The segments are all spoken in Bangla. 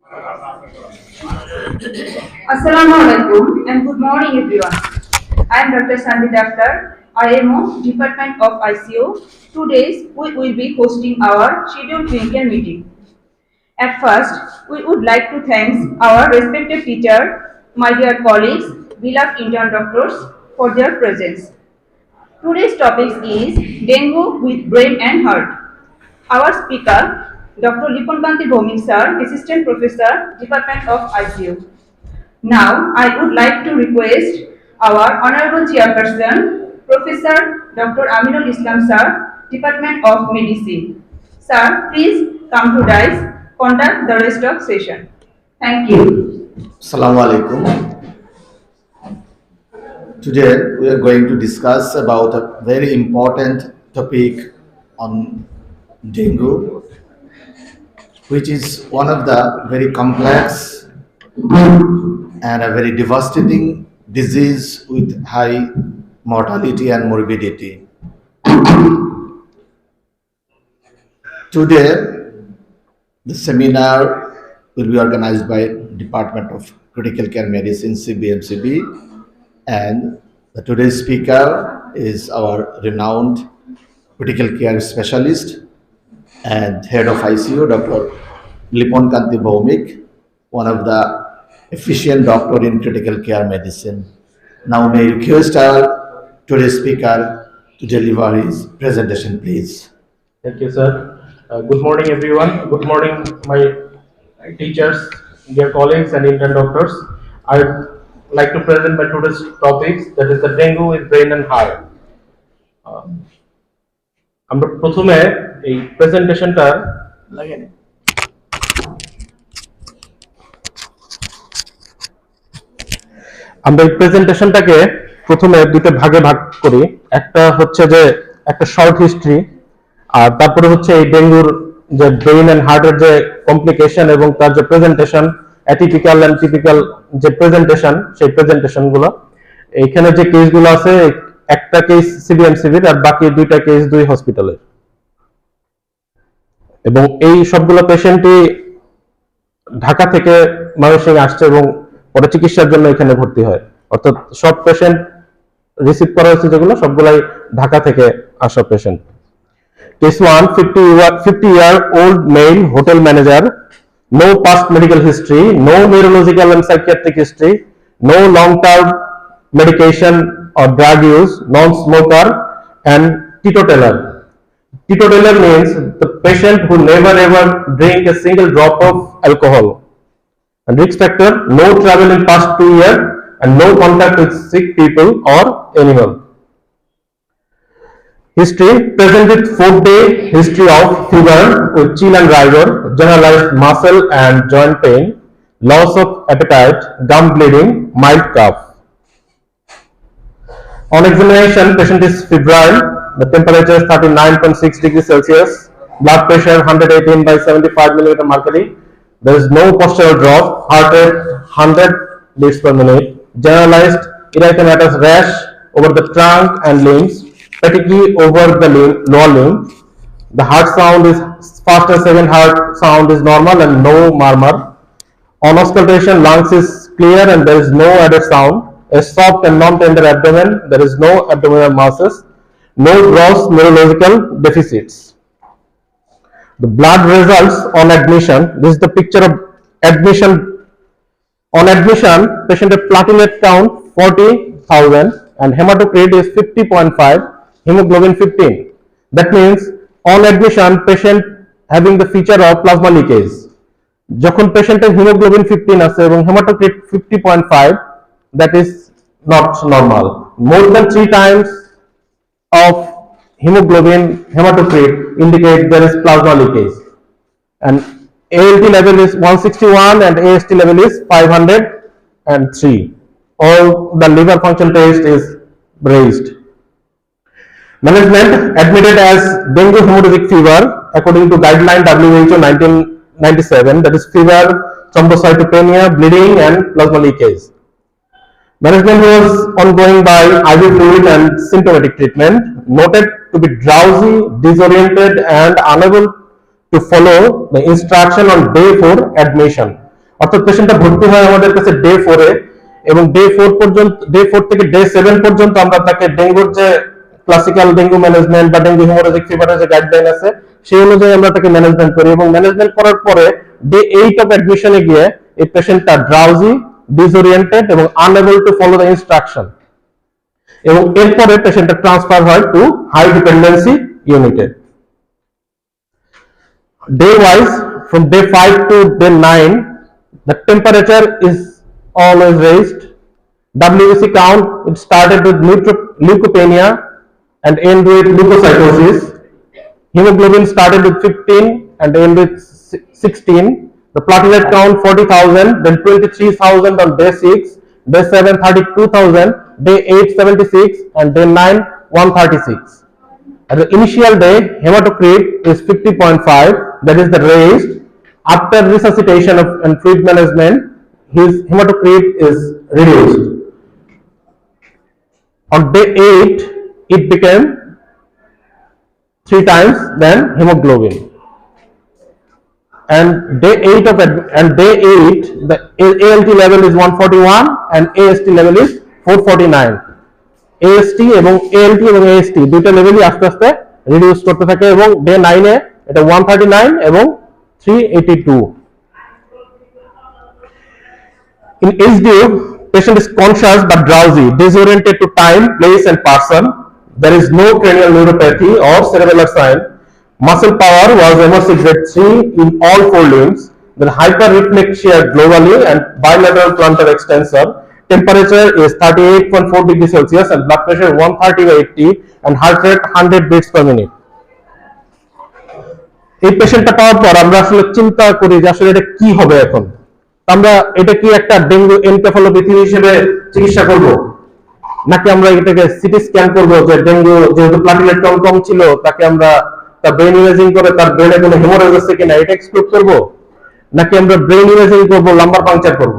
Assalamu alaikum and good morning everyone. I am Dr. Sandy Dakhtar, IMO, Department of ICO. Today we will be hosting our scheduled clinical meeting. At first, we would like to thank our respected teacher, my dear colleagues, beloved intern doctors for their presence. Today's topic is dengue with brain and heart. Our speaker, Dr. Liponkanti Bhomik sir, Assistant Professor, Department of ICU. Now, I would like to request our Honorable Chairperson, Professor Dr. Aminul Islam sir, Department of Medicine. Sir, please come to dais, conduct the rest of session. Thank you. Assalamu alaikum. Today we are going to discuss about a very important topic on dengue, which is one of the very complex and a very devastating disease with high mortality and morbidity. Today, the seminar will be organized by Department of Critical Care Medicine, CBMCB, and today's speaker is our renowned critical care specialist and head of ICU, Dr. Liponkanti Bhomik, one of the efficient doctor in critical care medicine. Now may I request our today's speaker to deliver his presentation, please. Thank you, sir. Good morning, everyone. Good morning, my teachers, dear colleagues, and intern doctors. I would like to present my today's topics, that is the dengue with brain and heart. আমরা প্রথমে এই প্রেজেন্টেশনটা লাগেনি আমরা এই প্রেজেন্টেশনটাকে প্রথমে দুটো ভাগে ভাগ করি। একটা হচ্ছে যে একটা শর্ট হিস্ট্রি, আর তারপরে হচ্ছে এই ডেঙ্গুর যে ব্রেইন এন্ড হার্টের যে কমপ্লিকেশন এবং তার যে প্রেজেন্টেশন, অ্যাটিপিক্যাল এন্ড টিপিক্যাল যে প্রেজেন্টেশন, সেই প্রেজেন্টেশনগুলো। এইখানে যে কেসগুলো আছে, একটা কেস সিবিএমসিবির আর বাকি দুইটা কেস দুই হসপিটালের, এবং এই সবগুলো পেশেন্টই ঢাকা থেকে ময়মনসিংহে আসছে এবং পরে চিকিৎসার জন্য এখানে ভর্তি হয়। অর্থাৎ সব পেশেন্ট রিসিভ করা হয়েছে যেগুলো, সবগুলাই ঢাকা থেকে আসা patient. Case 1, 50-year-old male hotel manager, no past medical history, no neurological and psychiatric history, no long-term medication or drug use, non-smoker, and teetotaler. Teetotaler means the patient who never ever drink a single drop of alcohol. And risk factor, no travel in past 2 years and no contact with sick people or animal. History, present with 4-day history of fever with chill and rigor, generalized muscle and joint pain, loss of appetite, gum bleeding, mild cough. On examination, patient is febrile, the temperature is 39.6 degrees Celsius, blood pressure 118/75 millimeter mercury, there is no postural drop, heart rate 100 beats per minute, generalized erythematous rash over the trunk and limbs, fatigue over the lower limb. The heart sound is first and second heart sound is normal and no murmur. On auscultation, lungs is clear and there is no added sound. A soft and non-tender abdomen, there is no abdominal masses, no gross neurological deficits. The blood results on admission. This is the picture of admission. On admission, patient platelet count 40,000 and hematocrit is 50.5, hemoglobin 15. That means on admission, patient having the feature of plasma leakage. যখন পেশেন্টের হিমোগ্লোবিন 15 আছে এবং haematocrit 50.5, that is not normal. More than 3 times of hemoglobin hematocrit indicate there is plasma leakage. And ALT level is 161 and AST level is 503. All the liver function test is raised. Management, admitted as dengue hemorrhagic fever according to guideline WHO 1997, that is fever, thrombocytopenia, bleeding and plasma leakage. Management was ongoing by IV fluid and symptomatic treatment, noted to be drowsy, disoriented and unable to follow the instruction on day 4 admission. অর্থাৎ পেশেন্টটা ভর্তি হয় আমাদের কাছে ডে 4 এ, এবং ডে 4 থেকে ডে 7 পর্যন্ত আমরা তাকে ডেঙ্গুর যে ক্লাসিক্যাল ডেঙ্গু ম্যানেজমেন্ট বা ডেঙ্গু হেমোরেজিক ফিভারের যে গাইডলাইন আছে সেই অনুযায়ী আমরা তাকে ম্যানেজমেন্ট করি, এবং ম্যানেজমেন্ট করার পরে ডে 8 অফ অ্যাডমিশনে গিয়ে এই পেশেন্টটা ড্রাউজি, ডিসওরিয়েন্টেড এবং unable to follow the instruction, এবং এরপরে পেশেন্টটা ট্রান্সফার হয় টু হাই ডিপেন্ডেন্সি ইউনিটে। Day wise, from day 5 to day 9, the temperature is always raised. WBC count, it started with leukopenia and end with leukocytosis. Hemoglobin started with 15 and end with 16. The platelet count 40,000, then 23,000 on day 6, day 7 32,000, day 8 76, and day 9 136. At the initial day, hematocrit is 50.5, that is the raised. After resuscitation and fluid management, his hematocrit is reduced. On day 8, it became 3 times than hemoglobin. And day 8 the ALT level is 141 and AST level is 449. AST এবং ALT এবং AST দুইটা লেভেলই আস্তে আস্তে রিডিউস করতে থাকে, এবং ডে 9 এ এটা 139 এবং 382. In HDU, patient is conscious but drowsy, disoriented to time, place and person. There is no cranial neuropathy or cerebellar sign. Muscle power was MRC grade 3 in all 4 limbs. Then hyperreflexia globally and bilateral plantar extensor. Temperature is 38.4 degrees Celsius and blood pressure 130/80 and heart rate 100 beats per minute. এই পেশেন্টটা পাওয়ার পর আমরা আসলে চিন্তা করি যে আসলে এটা কি হবে এখন। আমরা এটা কি একটা ডেঙ্গু এনকেফালোপ্যাথি হিসেবে চিকিৎসা করব, নাকি আমরা এটাকে সিটি স্ক্যান করব, যে ডেঙ্গু যেহেতু প্লাটিলেট কাউন্ট কম ছিল তাকে আমরা তার ব্রেন ইমেজিং করে তার ব্রেনে কোনো হেমোরেজ আছে কিনা এটা এক্সক্লুড করব, নাকি আমরা ব্রেন ইমেজিং করব, লাম্বার পাংচার করব,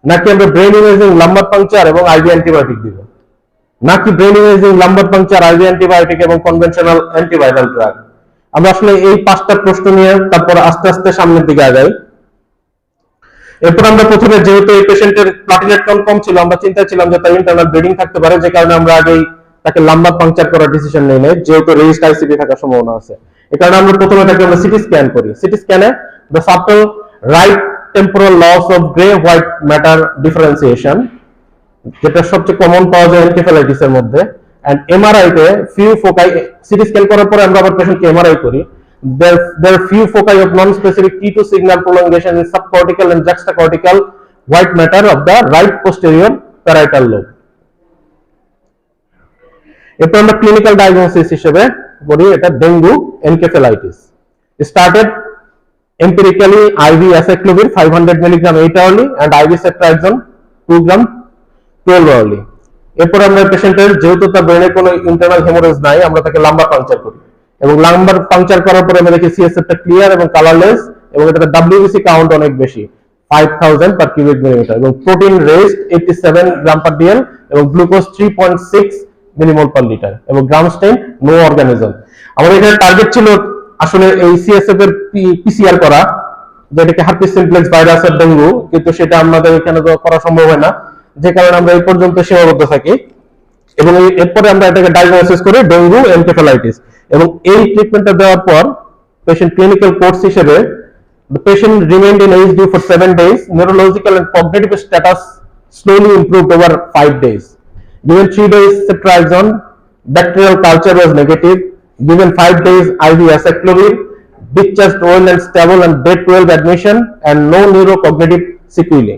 নাকি আমরা ব্রেন ইমেজিং, লাম্বার পাংচার এবং আইভি অ্যান্টিবায়োটিক দিব, নাকি brain imaging, lumbar puncture, IV antibiotic এবং কনভেনশনাল অ্যান্টিভাইরাল ড্রাগ। আমরা আসলে এই 5টা প্রশ্ন নিয়ে তারপর আস্তে আস্তে সামনের দিকে আগাই। এরপর আমরা প্রথমে যেহেতু এই পেশেন্টের প্লাটিলেট কাউন্ট কম ছিল, আমরা চিন্তা ছিলাম যে তার ইন্টারনাল ব্লিডিং থাকতে পারে, যে কারণে আমরা আগেই তাকে লাম্বার পাংচার করার ডিসিশন নেই নাই, যেহেতু রেজিস্ট আইসিপি থাকার সম্ভাবনা আছে। এই কারণে আমরা প্রথমে তাকে আমরা সিটি স্ক্যান করি। সিটি স্ক্যানে the subtle right temporal loss of grey white matter differentiation, যেটা সবচেয়ে কমন পাওয়া যায় এনকেফালাইটিস এর মধ্যে, এন্ড এমআরআই তে ফিউ ফোকাই, সিটি স্ক্যান করার পরে আমরা আবার পেশেন্টকে এমআরআই করি। There are few foci of non-specific T2 signal prolongation in subcortical and juxtacortical white matter of the right posterior parietal lobe. এরপর আমরা ক্লিনিক্যাল ডায়াগনোসিস হিসেবে বলি এটা dengue encephalitis. Started empirically IV acecloprid 500 mg 8 hourly and IV ceftriaxone 2 gram 12 hourly. এরপর আমরা পেশেন্টের যেহেতু তার ব্রেনে কোনো ইন্টারনাল হেমোরেজ নাই, আমরা তাকে লাম্বার পাংচার করি, এবং লাম্বার পাংচার করার পরে আমরা দেখি সিএসএফ টা ক্লিয়ার এবং কালারলেস, এবং এটাতে ডব্লিউবিসি কাউন্ট অনেক বেশি 5000 পার কিউবিক মিলিমিটার, এবং প্রোটিন রেস্ট 87 গ্রাম পার ডিএল এবং গ্লুকোজ 3.6 মিলিমোল পার লিটার, এবং গ্রাম স্টেইন নো অর্গানিজম। আমাদের এখানে টার্গেট ছিল আসলে এই সিএসএফ এর পিসিআর করা, যেটাকে হার্পিস সিমপ্লেক্স ভাইরাসের ডেঙ্গু, কিন্তু সেটা আমাদের এখানে তো করা সম্ভব হয় না, যে কারণে আমরা এই পর্যন্ত সীমাবদ্ধ থাকি, এবং এরপরে আমরা এটাকে ডায়াগনোসিস করি ডেঙ্গু এনকেফালাইটিস। এবং এই ট্রিটমেন্টটা দেওয়ার পর পেশেন্ট ক্লিনিক্যাল কোর্স হিসেবে the patient remained in ICU for 7 days. Neurological and cognitive status slowly improved over 5 days. Given 3 days ceftriaxone, bacterial culture was negative. Given 5 days IV acecloprid, discharged well and stable, and day 12 admission and no neurocognitive sequelae.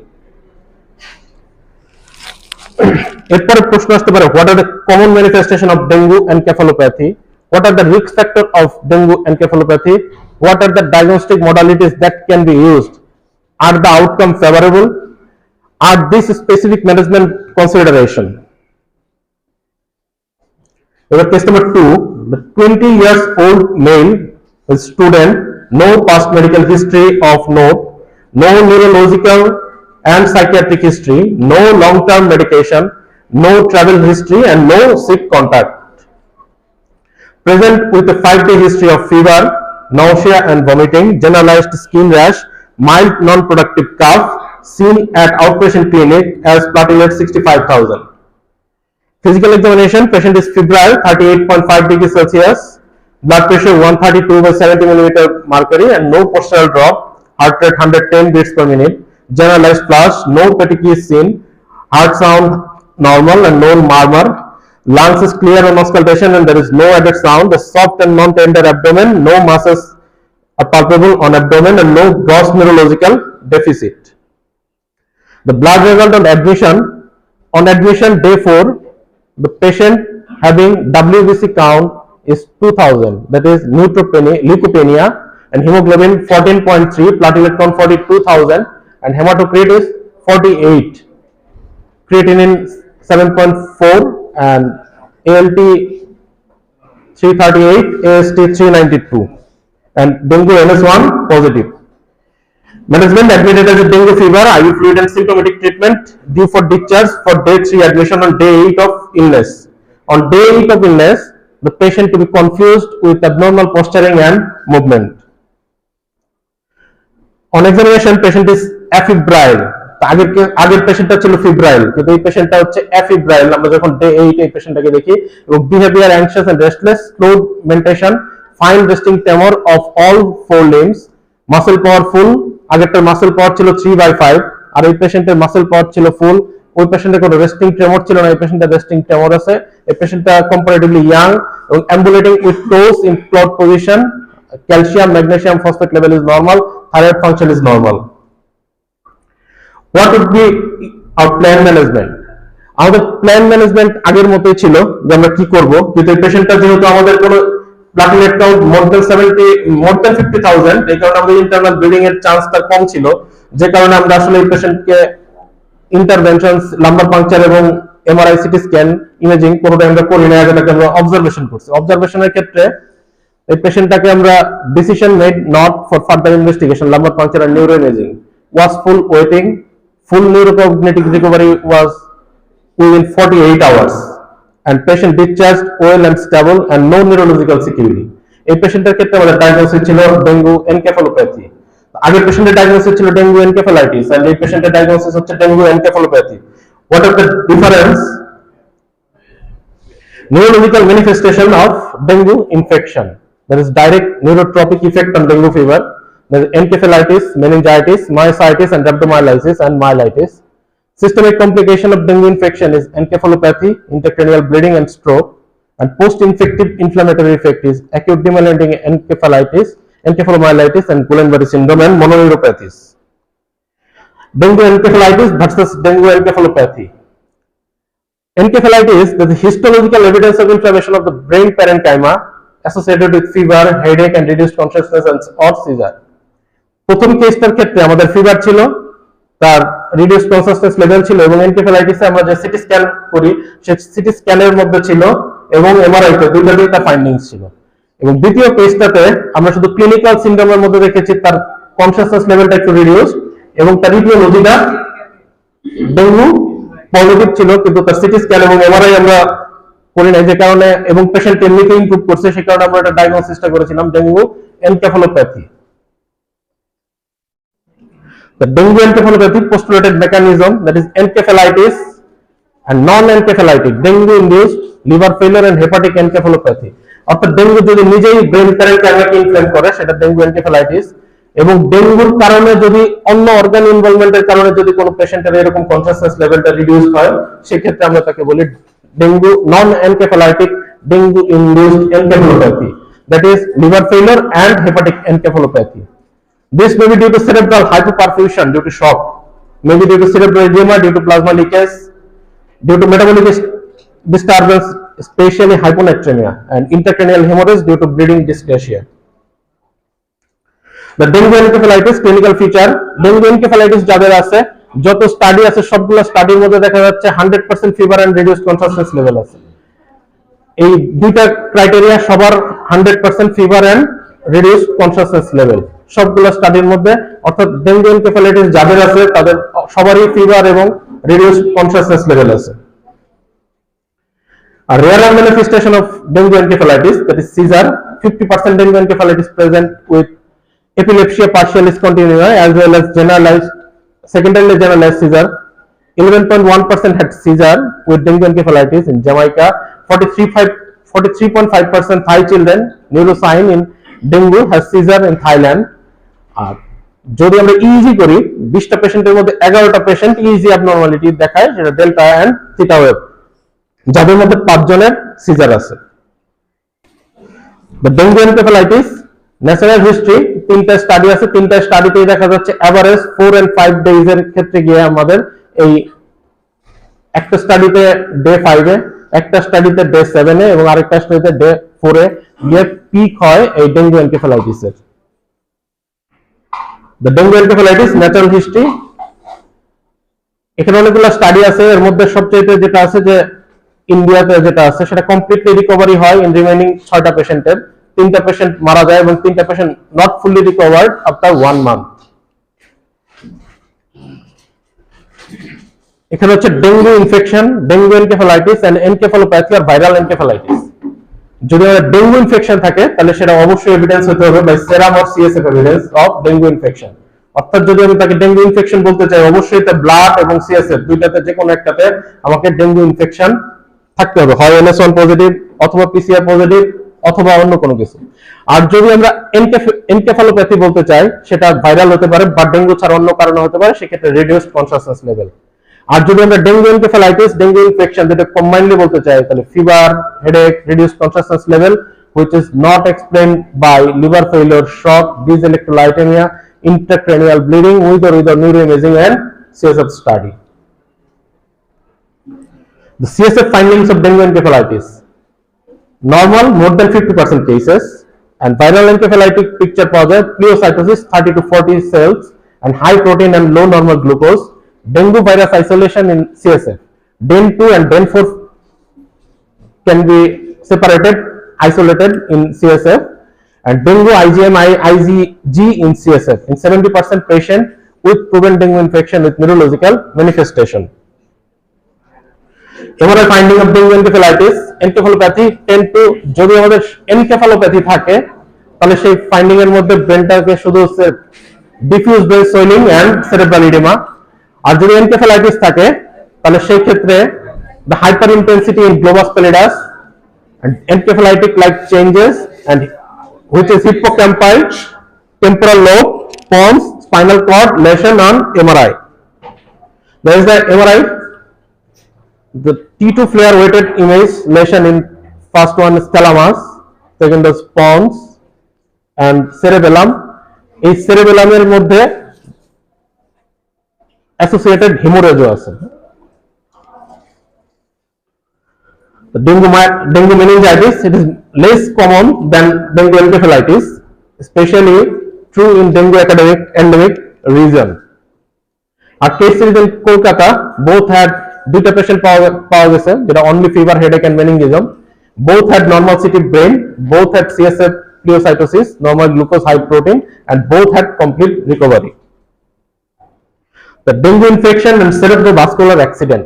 এরপরে প্রশ্ন আসতে পারে, what are the common manifestation of dengue encephalopathy? What are the risk factors of dengue encephalopathy? What are the diagnostic modalities that can be used? Are the outcome favorable? Are this specific management consideration? Case number 2, the 20 years old male student, no past medical history of note, no neurological and psychiatric history, no long-term medication, no travel history, and no sick contact. Present with a 5-day history of fever, nausea and vomiting, generalized skin rash, mild non-productive cough seen at outpatient clinic as platelet 65,000. Physical examination, patient is febrile, 38.5 degrees Celsius, blood pressure 132 by 70 millimeter mercury and no postural drop, heart rate 110 beats per minute, generalized flush, no petechiae seen, heart sound normal and no murmur, lungs is clear on auscultation and there is no added sound, the soft and non-tender abdomen, no muscles are palpable on abdomen and no gross neurological deficit. The blood result on admission day 4, the patient having WBC count is 2000, that is leukopenia and hemoglobin 14.3, platelet count 42,000 and hematocrit is 48, creatinine 7.4 and ALT 338, AST 392 and dengue NS1 positive. Management: admitted as a dengue fever, IV fluid and symptomatic treatment, due for discharge for day 3 admission on day 8 of illness. On day 8 of illness, the patient to be confused with abnormal posturing and movement. On examination, patient is afebrile. আগের পেশেন্টটা ছিল ফিব্রাইল, কিন্তু এই পেশেন্টটা হচ্ছে অ্যাফিব্রাইল। আমরা যখন ডে 8 এই পেশেন্টটাকে দেখি, এবং behaviour anxious and restless, slow mentation, fine resting tremor of all 4 limbs, muscle powerful. আগেরটার মাসল পাওয়ার ছিল 3/5 আর এই পেশেন্টের মাসল পাওয়ার ছিল ফুল। ওই পেশেন্টের কোনো রেস্টিং ট্রেমর ছিল না, এই পেশেন্টের রেস্টিং ট্রেমর আছে। এই পেশেন্টটা কম্পারেটিভলি ইয়াং এবং ambulating with toes in clot position, calcium magnesium phosphate level is normal, thyroid function is normal. What would be our plan management? আমাদের প্ল্যান ম্যানেজমেন্ট আগের মতোই ছিল যে আমরা কি করব, কিন্তু এই পেশেন্টটা যেহেতু আমাদের কোনো প্লাটেলেট কাউন্ট মোর দ্যান 50,000, এই কারণে আমাদের ইন্টারনাল ব্লিডিং এর চান্সটা কম ছিল, যে কারণে আমরা আসলে এই পেশেন্টকে ইন্টারভেনশনস, লাম্বার পাংচার এবং এমআরআই, সিটি স্ক্যান, ইমেজিং কোনোটাই আমরা করি না, এটাকে আমরা অবজারভেশন করছি। অবজারভেশনের ক্ষেত্রে এই পেশেন্টটাকে আমরা decision made not for further investigation, lumbar puncture আর neuro imaging, was full waiting, full neurocognitive recovery was within 48 hours and patient discharged well and stable and no neurological sequelae. এই পেশেন্টের ক্ষেত্রে আমাদের ডায়াগনোসিস ছিল ডেঙ্গু এনকেফালোপ্যাথি। আগের পেশেন্টের ডায়াগনোসিস ছিল ডেঙ্গু এনকেফালাইটিস and এই পেশেন্টের ডায়াগনোসিস হচ্ছে dengue encephalopathy. What are the difference? Neurological manifestation of dengue infection, there is direct neurotropic effect on dengue fever. There is encephalitis, meningitis, myositis and rhabdomyolysis and myelitis. Systemic complication of dengue infection is encephalopathy, intracranial bleeding and stroke, and post-infective inflammatory effect is acute demyelinating encephalitis, encephalomyelitis and Guillain-Barré syndrome and mononeuropathies. Dengue encephalitis versus dengue encephalopathy. Encephalitis, there is histological evidence of inflammation of the brain parenchyma associated with fever, headache and reduced consciousness and or seizure. প্রথম কেসটার ক্ষেত্রে আমাদের ফিভার ছিল, তার রিডিউসড কনসাসনেস লেভেল ছিল এবং এনকেফালাইটিসে আমরা যে সিটি স্ক্যান করি সেই সিটি স্ক্যানের মধ্যে ছিল এবং এমআরআই তে দুইটাতেই তার ফাইন্ডিংস ছিল। এবং দ্বিতীয় কেসটাতে আমরা শুধু ক্লিনিক্যাল সিনড্রোমের মধ্যে দেখেছি তার কনসাসনেস লেভেলটা একটু রিডিউস এবং তার ইটিওলজিটা ডেঙ্গু পজিটিভ ছিল, কিন্তু তার সিটি স্ক্যান এবং এমআরআই আমরা করি নাই, যে কারণে এবং পেশেন্ট এমনিতে ইমপ্রুভ করছে, সে কারণে আমরা এটা ডায়াগনোসিসটা করেছিলাম dengue encephalopathy. The dengue encephalopathy postulated mechanism, that is encephalitis and non-encephalitic dengue induced liver failure and hepatic encephalopathy. অর্থাৎ ডেঙ্গু যদি নিজেই ব্রেন প্যারেনকাইমাকে ইনফ্লেম করে সেটা ডেঙ্গু এনকেফালাইটিস, এবং ডেঙ্গুর কারণে যদি অন্য অর্গান ইনভলভমেন্টের কারণে যদি কোনো পেশেন্টের এরকম কনসাসনেস লেভেলটা রিডিউস হয় সেক্ষেত্রে আমরা তাকে বলি dengue non encephalitic dengue induced encephalopathy, that is liver failure and hepatic encephalopathy. This may be due to cerebral hypoperfusion due to shock, may be due to cerebral edema due to plasma leakage, due to metabolic disturbance, especially hyponatremia, and intracranial hemorrhage due to bleeding dysplasia. The dengue encephalitis clinical feature, dengue encephalitis যাদের আছে, যত স্টাডি আছে সবগুলো স্টাডির মধ্যে দেখা যাচ্ছে 100% fever and reduced consciousness level আছে। এই দুইটা ক্রাইটেরিয়া সবার 100% fever and reduced consciousness level সবগুলো স্টাডির মধ্যে, অর্থাৎ ডেঙ্গু এনকেফালাইটিস যাদের আছে তাদের সবারই ফিভার এবং রিডিউসড কনসাসনেস লেভেল আছে। A rarer manifestation of dengue encephalitis, that is seizure, 50% dengue encephalitis present with epilepsy partial discontinua as well as secondarily generalized seizure. 11.1% had seizure with dengue encephalitis in Jamaica. 43.5% Thai children neuroscience in dengue has seizure in Thailand. আর যদি আমরা ইজি করি 20টা পেশেন্টের মধ্যে 11টা পেশেন্ট ইজি অ্যাবনরমালিটি দেখায়, সেটা ডেল্টা এন্ড থিটা ওয়েভ, যাদের মধ্যে 5 জনের সিজার আছে। The dengue encephalitis national history 3টা স্টাডি আছে, 3টা স্টাডিতেই দেখা যাচ্ছে এভারেজ 4 and 5 ডেজ এর ক্ষেত্রে গিয়ে আমাদের এই একটা স্টাডিতে ডে 5 এ, একটা স্টাডিতে ডে 7 এ এবং আরেকটা স্টাডিতে ডে 4 এ গিয়ে পিক হয় এই dengue এনকেফালাইটিসের। The dengue encephalitis natural history, এখানে অনেকগুলো স্টাডি আছে, এর মধ্যে সবচেয়ে যেটা আছে যে ইন্ডিয়াতে যেটা আছে সেটা কমপ্লিটলি রিকভারি হয় ইন রিমেইনিং 6টা পেশেন্টের, 3টা পেশেন্ট মারা যায় এবং 3টা patient not fully recovered after 1 month. এখানে হচ্ছে dengue infection, dengue encephalitis and encephalopathy আর ভাইরাল এনকেফালাইটিস। যদি ডেঙ্গু ইনফেকশন থাকে তাহলে সেটা অবশ্যই এভিডেন্স হতে হবে by serum or CSF evidence of dengue infection. অর্থাৎ যদি আমি তাকে ডেঙ্গু ইনফেকশন বলতে চাই, অবশ্যই তার ব্লাড এবং সিএসএফ দুইটাতে যে কোনো একটাতে আমাকে ডেঙ্গু ইনফেকশন থাকতে হবে, হয় NS1 পজিটিভ অথবা PCR পজিটিভ অথবা অন্য কোনো কিছু। আর যদি আমরা এনকেফালোপ্যাথি বলতে চাই, সেটা ভাইরাল হতে পারে বা ডেঙ্গু ছাড়া অন্য কারণে হতে পারে, সেক্ষেত্রে রিডিউসড কনসাসনেস লেভেল। আর যদি আমরা ডেঙ্গু এনকেফালাইটিস, ডেঙ্গু ইনফেকশন যেটা কম্বাইন্ডলি বলতে চাই, তাহলে fever, headache, reduced consciousness level which is not explained by liver failure, shock, dyselectrolytemia, intracranial bleeding with or without neuroimaging and CSF study. The CSF findings of dengue encephalitis: normal more than 50% cases, and viral encephalitic picture positive, pleocytosis 30 to 40 cells and high protein and low normal glucose. Dengue virus isolation in CSF, DEN2 and DEN4 can be separated, isolated in CSF, and dengue IgM IgG in CSF in 70% patient with proven dengue infection with neurological manifestation. MRI finding of dengue encephalitis, encephalopathy tend to, যদি আমাদের encephalopathy থাকে তাহলে সেই ফাইন্ডিং এর মধ্যে ব্রেনটাকে শুধু diffuse brain swelling and cerebral oedema. আর যদি এনকেফালাইটিস থাকে তাহলে সেই ক্ষেত্রে the hyperintensity in globus pallidus and encephalitic like changes and which is hippocampal, temporal lobe, pons, spinal cord lesion on MRI. There is the MRI, the T2 flare weighted image lesion in first one is thalamus, second is pons and cerebellum. এই cerebellum মধ্যে associated hemorrhage আছে। The dengue meningitis, it is less common than dengue encephalitis, especially true in dengue endemic region. Our case series in Kolkata, both had দুইটা পেশেন্ট পাওয়া গেছে যেটা only fever, headache and meningism. Both had normal city brain, both had CSF pleocytosis, normal glucose, high protein, and both had complete recovery. The dengue infection and cerebrovascular accident,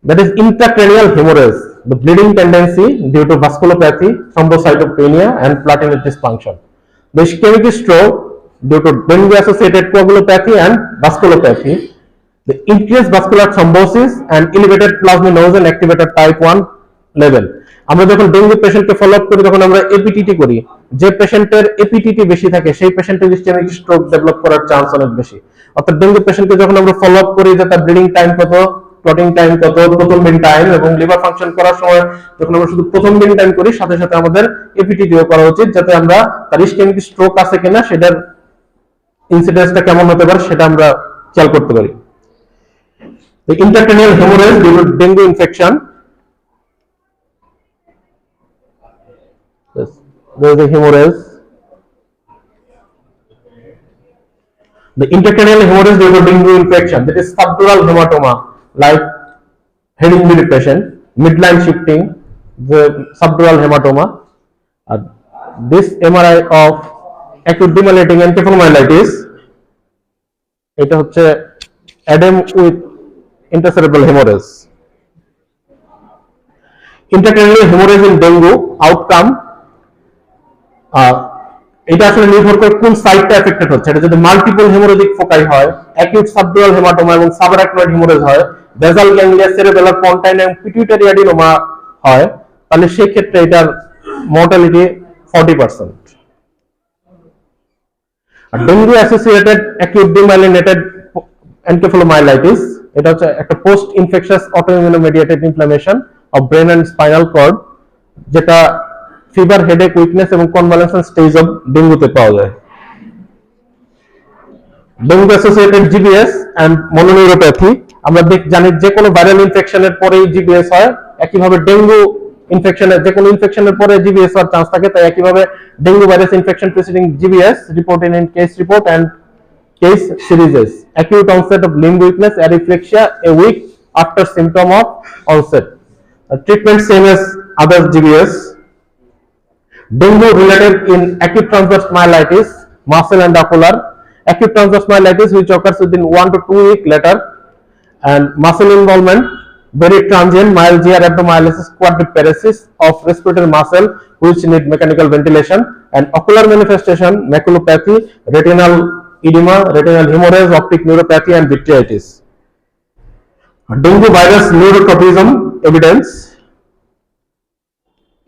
that is intracranial hemorrhage, the bleeding tendency due to vasculopathy, thrombocytopenia and platelet dysfunction. The ischemic stroke due to dengue associated coagulopathy and vasculopathy, the increased vascular thrombosis and elevated plasminogen activated type 1 level. আমরা যখন ডেঙ্গু পেশেন্টকে ফলো আপ করি তখন আমরা এপিটিটি করি, যে পেশেন্টের এপিটিটি বেশি থাকে সেই পেশেন্টের ইসকেমিক স্ট্রোক ডেভেলপ করার চান্স অনেক বেশি। অর্থাৎ ডেঙ্গু পেশেন্টকে যখন আমরা ফলো আপ করি যে তার ব্লিডিং টাইম কত, ক্লটিং টাইম কত, প্রথম দিন টাইম এবং লিভার ফাংশন করার সময় যখন আমরা শুধু প্রথম দিন টাইম করি, সাথে সাথে আমাদের এপিটিটিও করা উচিত যাতে আমরা তার ইসকেমিক স্ট্রোক আছে কিনা সেটার ইনসিডেন্সটা কেমন হতে পারে সেটা আমরা খেয়াল করতে পারি। The intracranial hemorrhage due to dengue infection, yes, there is a hemorrhage. The intracranial hemorrhage due to dengue infection, that is subdural hematoma, like head injury patient, midline shifting, the subdural hematoma. This MRI of acute demyelinating encephalomyelitis, এটা হচ্ছে edema with intracerebral hemorrhage. Intracranial hemorrhage in dengue outcome, এটা আসলে নির্ভর করে কোন সাইটটা এফেক্টেড হচ্ছে। এটা যদি মাল্টিপল হেমোরেজিক ফোকাই হয়, অ্যাকিউট সাবডুরাল হেমাটোমা এবং সাবআরাকনয়েড হেমোরেজ হয়, বেসাল গ্যাংলিয়া, সেরেবেলার পন্টাইন এবং পিটুইটারি অ্যাডিনোমা হয়, তাহলে সেই ক্ষেত্রে এটার মর্টালিটি 40%। আর dengue associated acute demyelinating encephalomyelitis, এটা হচ্ছে একটা post infectious autoimmunomediated inflammation of brain and spinal cord, যেটা ফিভার, হেডেক, উইকনেস এবং কনভালেসেন্ট স্টেজ অফ ডেঙ্গুতে পাওয়া যায়। Dengue associated GBS and mononeuropathy, আমরা জানি যে কোনো ভাইরাল ইনফেকশনের পরেই জিবিএস হয়, একইভাবে ডেঙ্গু ইনফেকশনের যে কোনো ইনফেকশনের পরে জিবিএস হওয়ার চান্স থাকে, তাই একইভাবে dengue virus infection preceding GBS reported in case report and case series, acute onset of limb weakness, areflexia a week after symptom of onset. Treatment same as other GBS. Dengue related in acute transverse myelitis, muscle and ocular. Acute transverse myelitis which occurs within 1 to 2 weeks later, and muscle involvement, very transient myalgia, rhabdomyolysis, quadriparesis of respiratory muscle which need mechanical ventilation, and ocular manifestation, maculopathy, retinal edema, retinal hemorrhage, optic neuropathy and vitreitis. Dengue virus neurotropism evidence,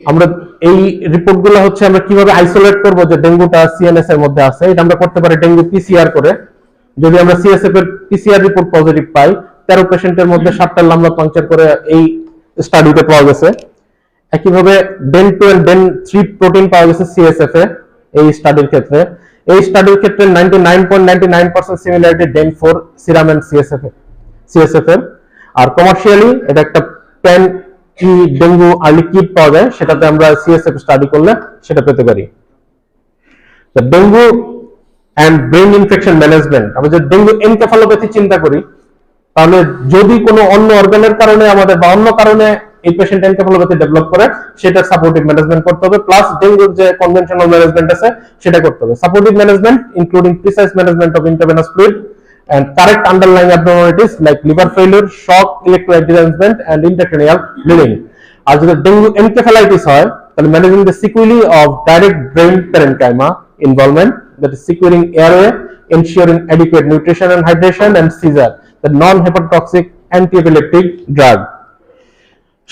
আমরা এই রিপোর্টগুলো হচ্ছে আমরা কিভাবে আইসোলেট করব যে ডেঙ্গুটা সিএনএস এর মধ্যে আছে, এটা আমরা করতে পারি ডেঙ্গু পিসিআর করে। যদি আমরা সিএসএফ এর পিসিআর রিপোর্ট পজিটিভ পাই, 13 পেশেন্টের মধ্যে 7টা লাম্বা পাংচার করে এই স্টাডিতে পাওয়া গেছে। একইভাবে ডেন 2 এন্ড ডেন 3 প্রোটিন পাওয়া গেছে সিএসএফ এ এই স্টাডির ক্ষেত্রে। এই স্টাডির ক্ষেত্রে 99.99% similarity den 4 serum and CSF এর। আর কমার্শিয়ালি এটা একটা প্যান কি ডেঙ্গু আর্লি কিট পাওয়া যায়, সেটাতে আমরা সিএসএফ স্টাডি করলে সেটা পেতে পারি। তো dengue and brain infection management, আমরা যদি ডেঙ্গু এনকেফালোপ্যাথি চিন্তা করি, তাহলে যদি কোনো অন্য অর্গানের কারণে আমাদের বা অন্য কারণে এই পেশেন্ট এনকেফালোপ্যাথি ডেভেলপ করে, সেটা সাপোর্টিভ ম্যানেজমেন্ট করতে হবে, প্লাস ডেঙ্গুর যে কনভেনশনাল ম্যানেজমেন্ট আছে সেটা করতে হবে। Supportive management including precise management of intravenous fluid and correct underlying abnormalities like liver failure, shock, electrolyte derangement and intracranial bleeding. আর যদি ডেঙ্গু এনকেফালাইটিস হয়, তাহলে managing the sequelae of direct brain parenchyma involvement, that is securing airway, ensuring adequate nutrition and hydration, and seizure, the non-hepatotoxic anti-epileptic drug.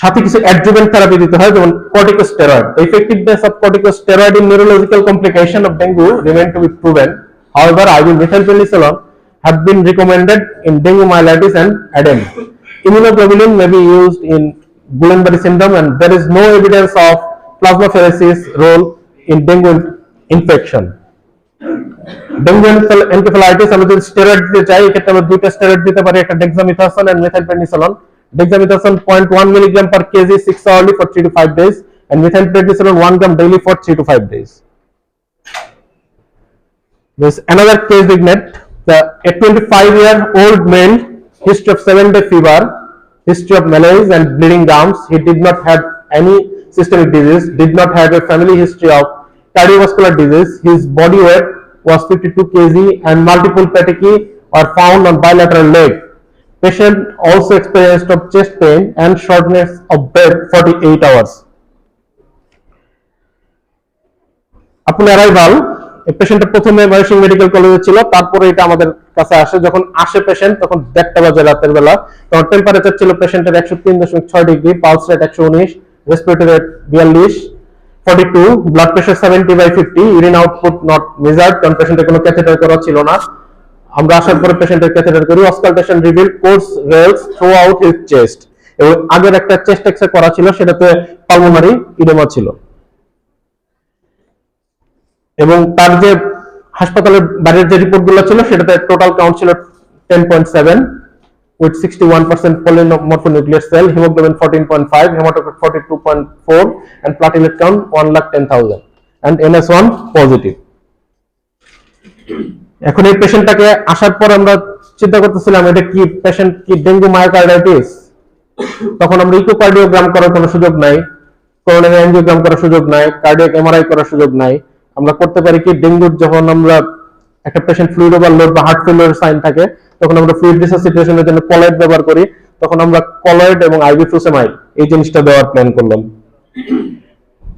সাথে কিছু অ্যাডজুভেন্ট থেরাপি দিতে হয়, যেমন corticosteroid. The effectiveness of corticosteroid in neurological complication of dengue remain to be proven. However, IV methylpenicillin have been recommended in dengue myelitis and ADEM. Immunoglobulin may be used in Guillain-Barré syndrome, and there is no evidence of plasmapheresis role in dengue infection. Dengue encephalitis, আমরা যদি স্টেরয়েড দিতে চাই, এক্ষেত্রে আমরা দুইটা স্টেরয়েড দিতে পারি, একটা ডেক্সামিথাসোন and methylpenicillin. Dexamethasone 0.1 mg per kg 6 hourly for 3 to 5 days, and methylprednisolone 1 gram daily for 3 to 5 days. There's another case vignette. A 25-year-old male, history of 7-day fever, history of malaise and bleeding gums. He did not have any systemic disease, did not have a family history of cardiovascular disease. His body weight was 52 kg and multiple petechiae were found on bilateral leg. Patient also experienced of chest pain and shortness of breath 48 hours. Upon arrival, এই পেশেন্টটা প্রথমে ময়মনসিংহ মেডিকেল কলেজে ছিল, তারপরে এটা আমাদের কাছে আসে। যখন আসে পেশেন্ট তখন 1:30 বাজে রাতের বেলা। তখন টেম্পারেচার ছিল পেশেন্টের 103.6 degree, pulse rate 119, respiratory rate 42, 42, blood pressure 70/50, urine output not measured, কারণ পেশেন্টের কোনো ক্যাথেটার করা ছিল না। আমরা আসার পরে পেশেন্টের ক্যাথেটার করি। Auscultation reveal coarse rales throughout his chest, এবং আগের একটা চেস্ট এক্সরে করা ছিল, সেটাতে পালমোনারি ইডেমা ছিল। এবং তার যে হাসপাতালের বাইরের যে রিপোর্টগুলো ছিল, সেটাতে টোটাল কাউন্ট ছিল 10.7 with 61% polymorphonuclear cell, hemoglobin 14.5, hematocrit 42.4 and platelet count 1,10,000 and NS1 positive. এখন এই পেশেন্টটাকে আসার পর আমরা চিন্তা করতেছিলাম এটা কি পেশেন্ট কি ডেঙ্গু মায়োকার্ডাইটিস। তখন আমরা ইকোকার্ডিওগ্রাম করার কোনো সুযোগ নাই, করোনারি অ্যাঞ্জিওগ্রাম করার সুযোগ নাই, কার্ডিয়াক এমআরআই করার সুযোগ নাই। আমরা করতে পারি কি, ডেঙ্গুর যখন আমরা একটা পেশেন্ট ফ্লুইড ওভারলোড বা হার্ট ফেলিওর সাইন থাকে, তখন আমরা ফ্লুইড রিসাসিটেশনের জন্য কলয়েড ব্যবহার করি। তখন আমরা কলয়েড এবং আইভি ফুসেমাইড এই জিনিসটা দেওয়ার প্ল্যান করলাম।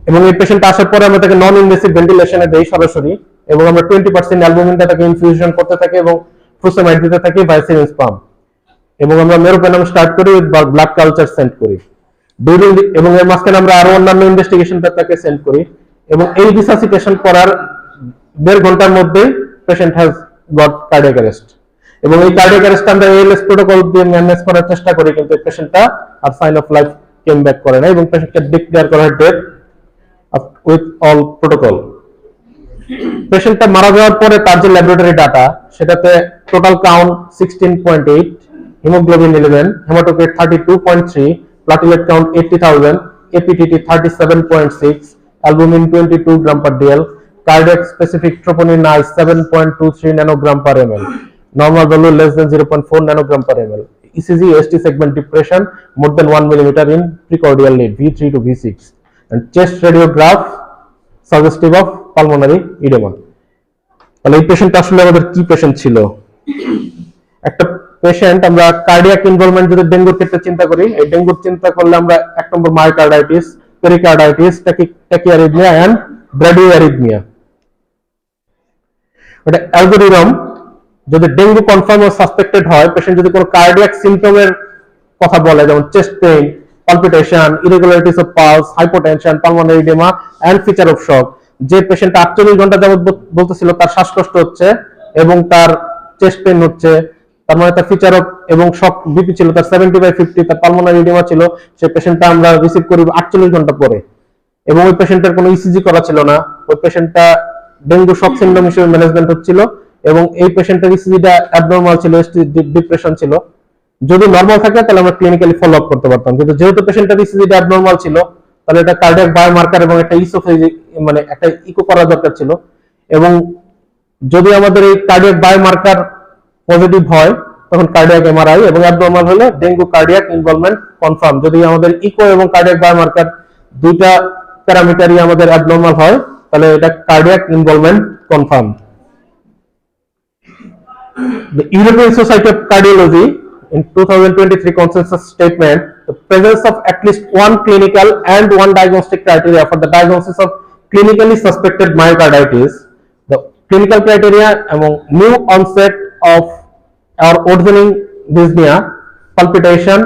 এবং এই পেশেন্ট আসার পরে আমরা তাকে নন ইনভেসিভ ভেন্টিলেশনে দেই সরাসরি, এবং আমরা 20% অ্যালবুমিনটা তাকে ইনফিউশন করতে থাকি এবং ফুসেমাইড দিতে থাকি বাই সিরিঞ্জ পাম্প, এবং আমরা মেরোপেনাম স্টার্ট করি উইথ ব্লাড কালচার সেন্ড করি এবং এর মাঝখানে আমরা আরো অন্যান্য ইনভেস্টিগেশনটা তাকে সেন্ড করি, এবং এই রিসাসিটেশন করার 1.5 ঘন্টার মধ্যে patient has got cardiac arrest. এবং এই কার্ডিয়াক অ্যারেস্ট আমরা এএলএস প্রোটোকল দিয়ে ম্যানেজ করার চেষ্টা করি, কিন্তু পেশেন্টটা আর sign of life came back করে না এবং পেশেন্টকে ডিক্লেয়ার করা হয় ডেথ উইথ অল প্রোটোকল। পেশেন্টটা মারা যাওয়ার পরে তার যে ল্যাবরেটরি ডাটা, সেটাতে total count 16.8, haemoglobin 11, haematocrit 32.3, platelet count 80,000, APTT 37.6, albumin 22 gram per dl, cardiac specific troponin I 7.23 nanogram per ML, normal value less than 0.4 nanogram per ml, ECG ST segment depression more than 1 millimeter in precordial lead V3 to V6, and chest radiograph suggestive of pulmonary edema. তাহলে এই পেশেন্ট আসলে আমাদের কি পেশেন্ট ছিল? একটা পেশেন্ট আমরা কার্ডিয়াক ইনভলভমেন্ট যদি ডেঙ্গুর ক্ষেত্রে চিন্তা করি, এই ডেঙ্গুর চিন্তা করলে আমরা 1 নম্বর myocarditis, pericarditis, tachyarrhythmia and bradyarrhythmia. এটা অ্যালগোরিদম যদি ডেঙ্গু কনফার্ম ও সাসপেক্টেড হয়, পেশেন্ট যদি কোনো কার্ডিয়াক সিম্পটমের কথা বলে, যেমন chest pain, palpitation, irregularities of pulse, hypotension, pulmonary oedema and feature of shock, যে পেশেন্ট 48 ঘন্টা যাবত বলতেছিল তার শ্বাসকষ্ট হচ্ছে এবং তার চেস্ট পেইন হচ্ছে, তার মানে তার ফিচার অফ এবং শক বিপি ছিল তার 70/50, তার পালমোনারি এডিমা ছিল, সেই পেশেন্টটা আমরা রিসিভ করি 48 ঘন্টা পরে, এবং ওই পেশেন্টের কোনো ইসিজি করা ছিল না, ওই পেশেন্টটা ডেঙ্গু শক সিনড্রোম হিসেবে ম্যানেজমেন্ট হচ্ছিল, এবং এই পেশেন্টের ইসিজিটা অ্যাবনরমাল ছিল, ডিপ্রেশন ছিল। যদি নরমাল থাকে তাহলে আমরা ক্লিনিক্যালি ফলো আপ করতে পারতাম, কিন্তু যেহেতু পেশেন্টের ইসিজিটা অ্যাবনরমাল ছিল, তাহলে এটা কার্ডিয়াক বায়োমার্কার এবং একটা মানে একটা ইকো করা দরকার ছিল, এবং যদি আমাদের এই কার্ডিয়াক বায়োমার্কার পজিটিভ হয় তখন কার্ডিয়াক এমআরআই, এবং অ্যাবনরমাল হলে ডেঙ্গু কার্ডিয়াক ইনভলভমেন্ট কনফার্ম। যদি আমাদের ইকো এবং কার্ডিয়াক বায়োমার্কার দুইটা প্যারামিটারই আমাদের অ্যাবনরমাল হয়, তাহলে এটা cardiac involvement confirm. The European Society of Cardiology in 2023 consensus statement, the presence of at least one clinical and one diagnostic criteria for the diagnosis of clinically suspected myocarditis. The clinical criteria among new onset of or worsening dyspnea, palpitation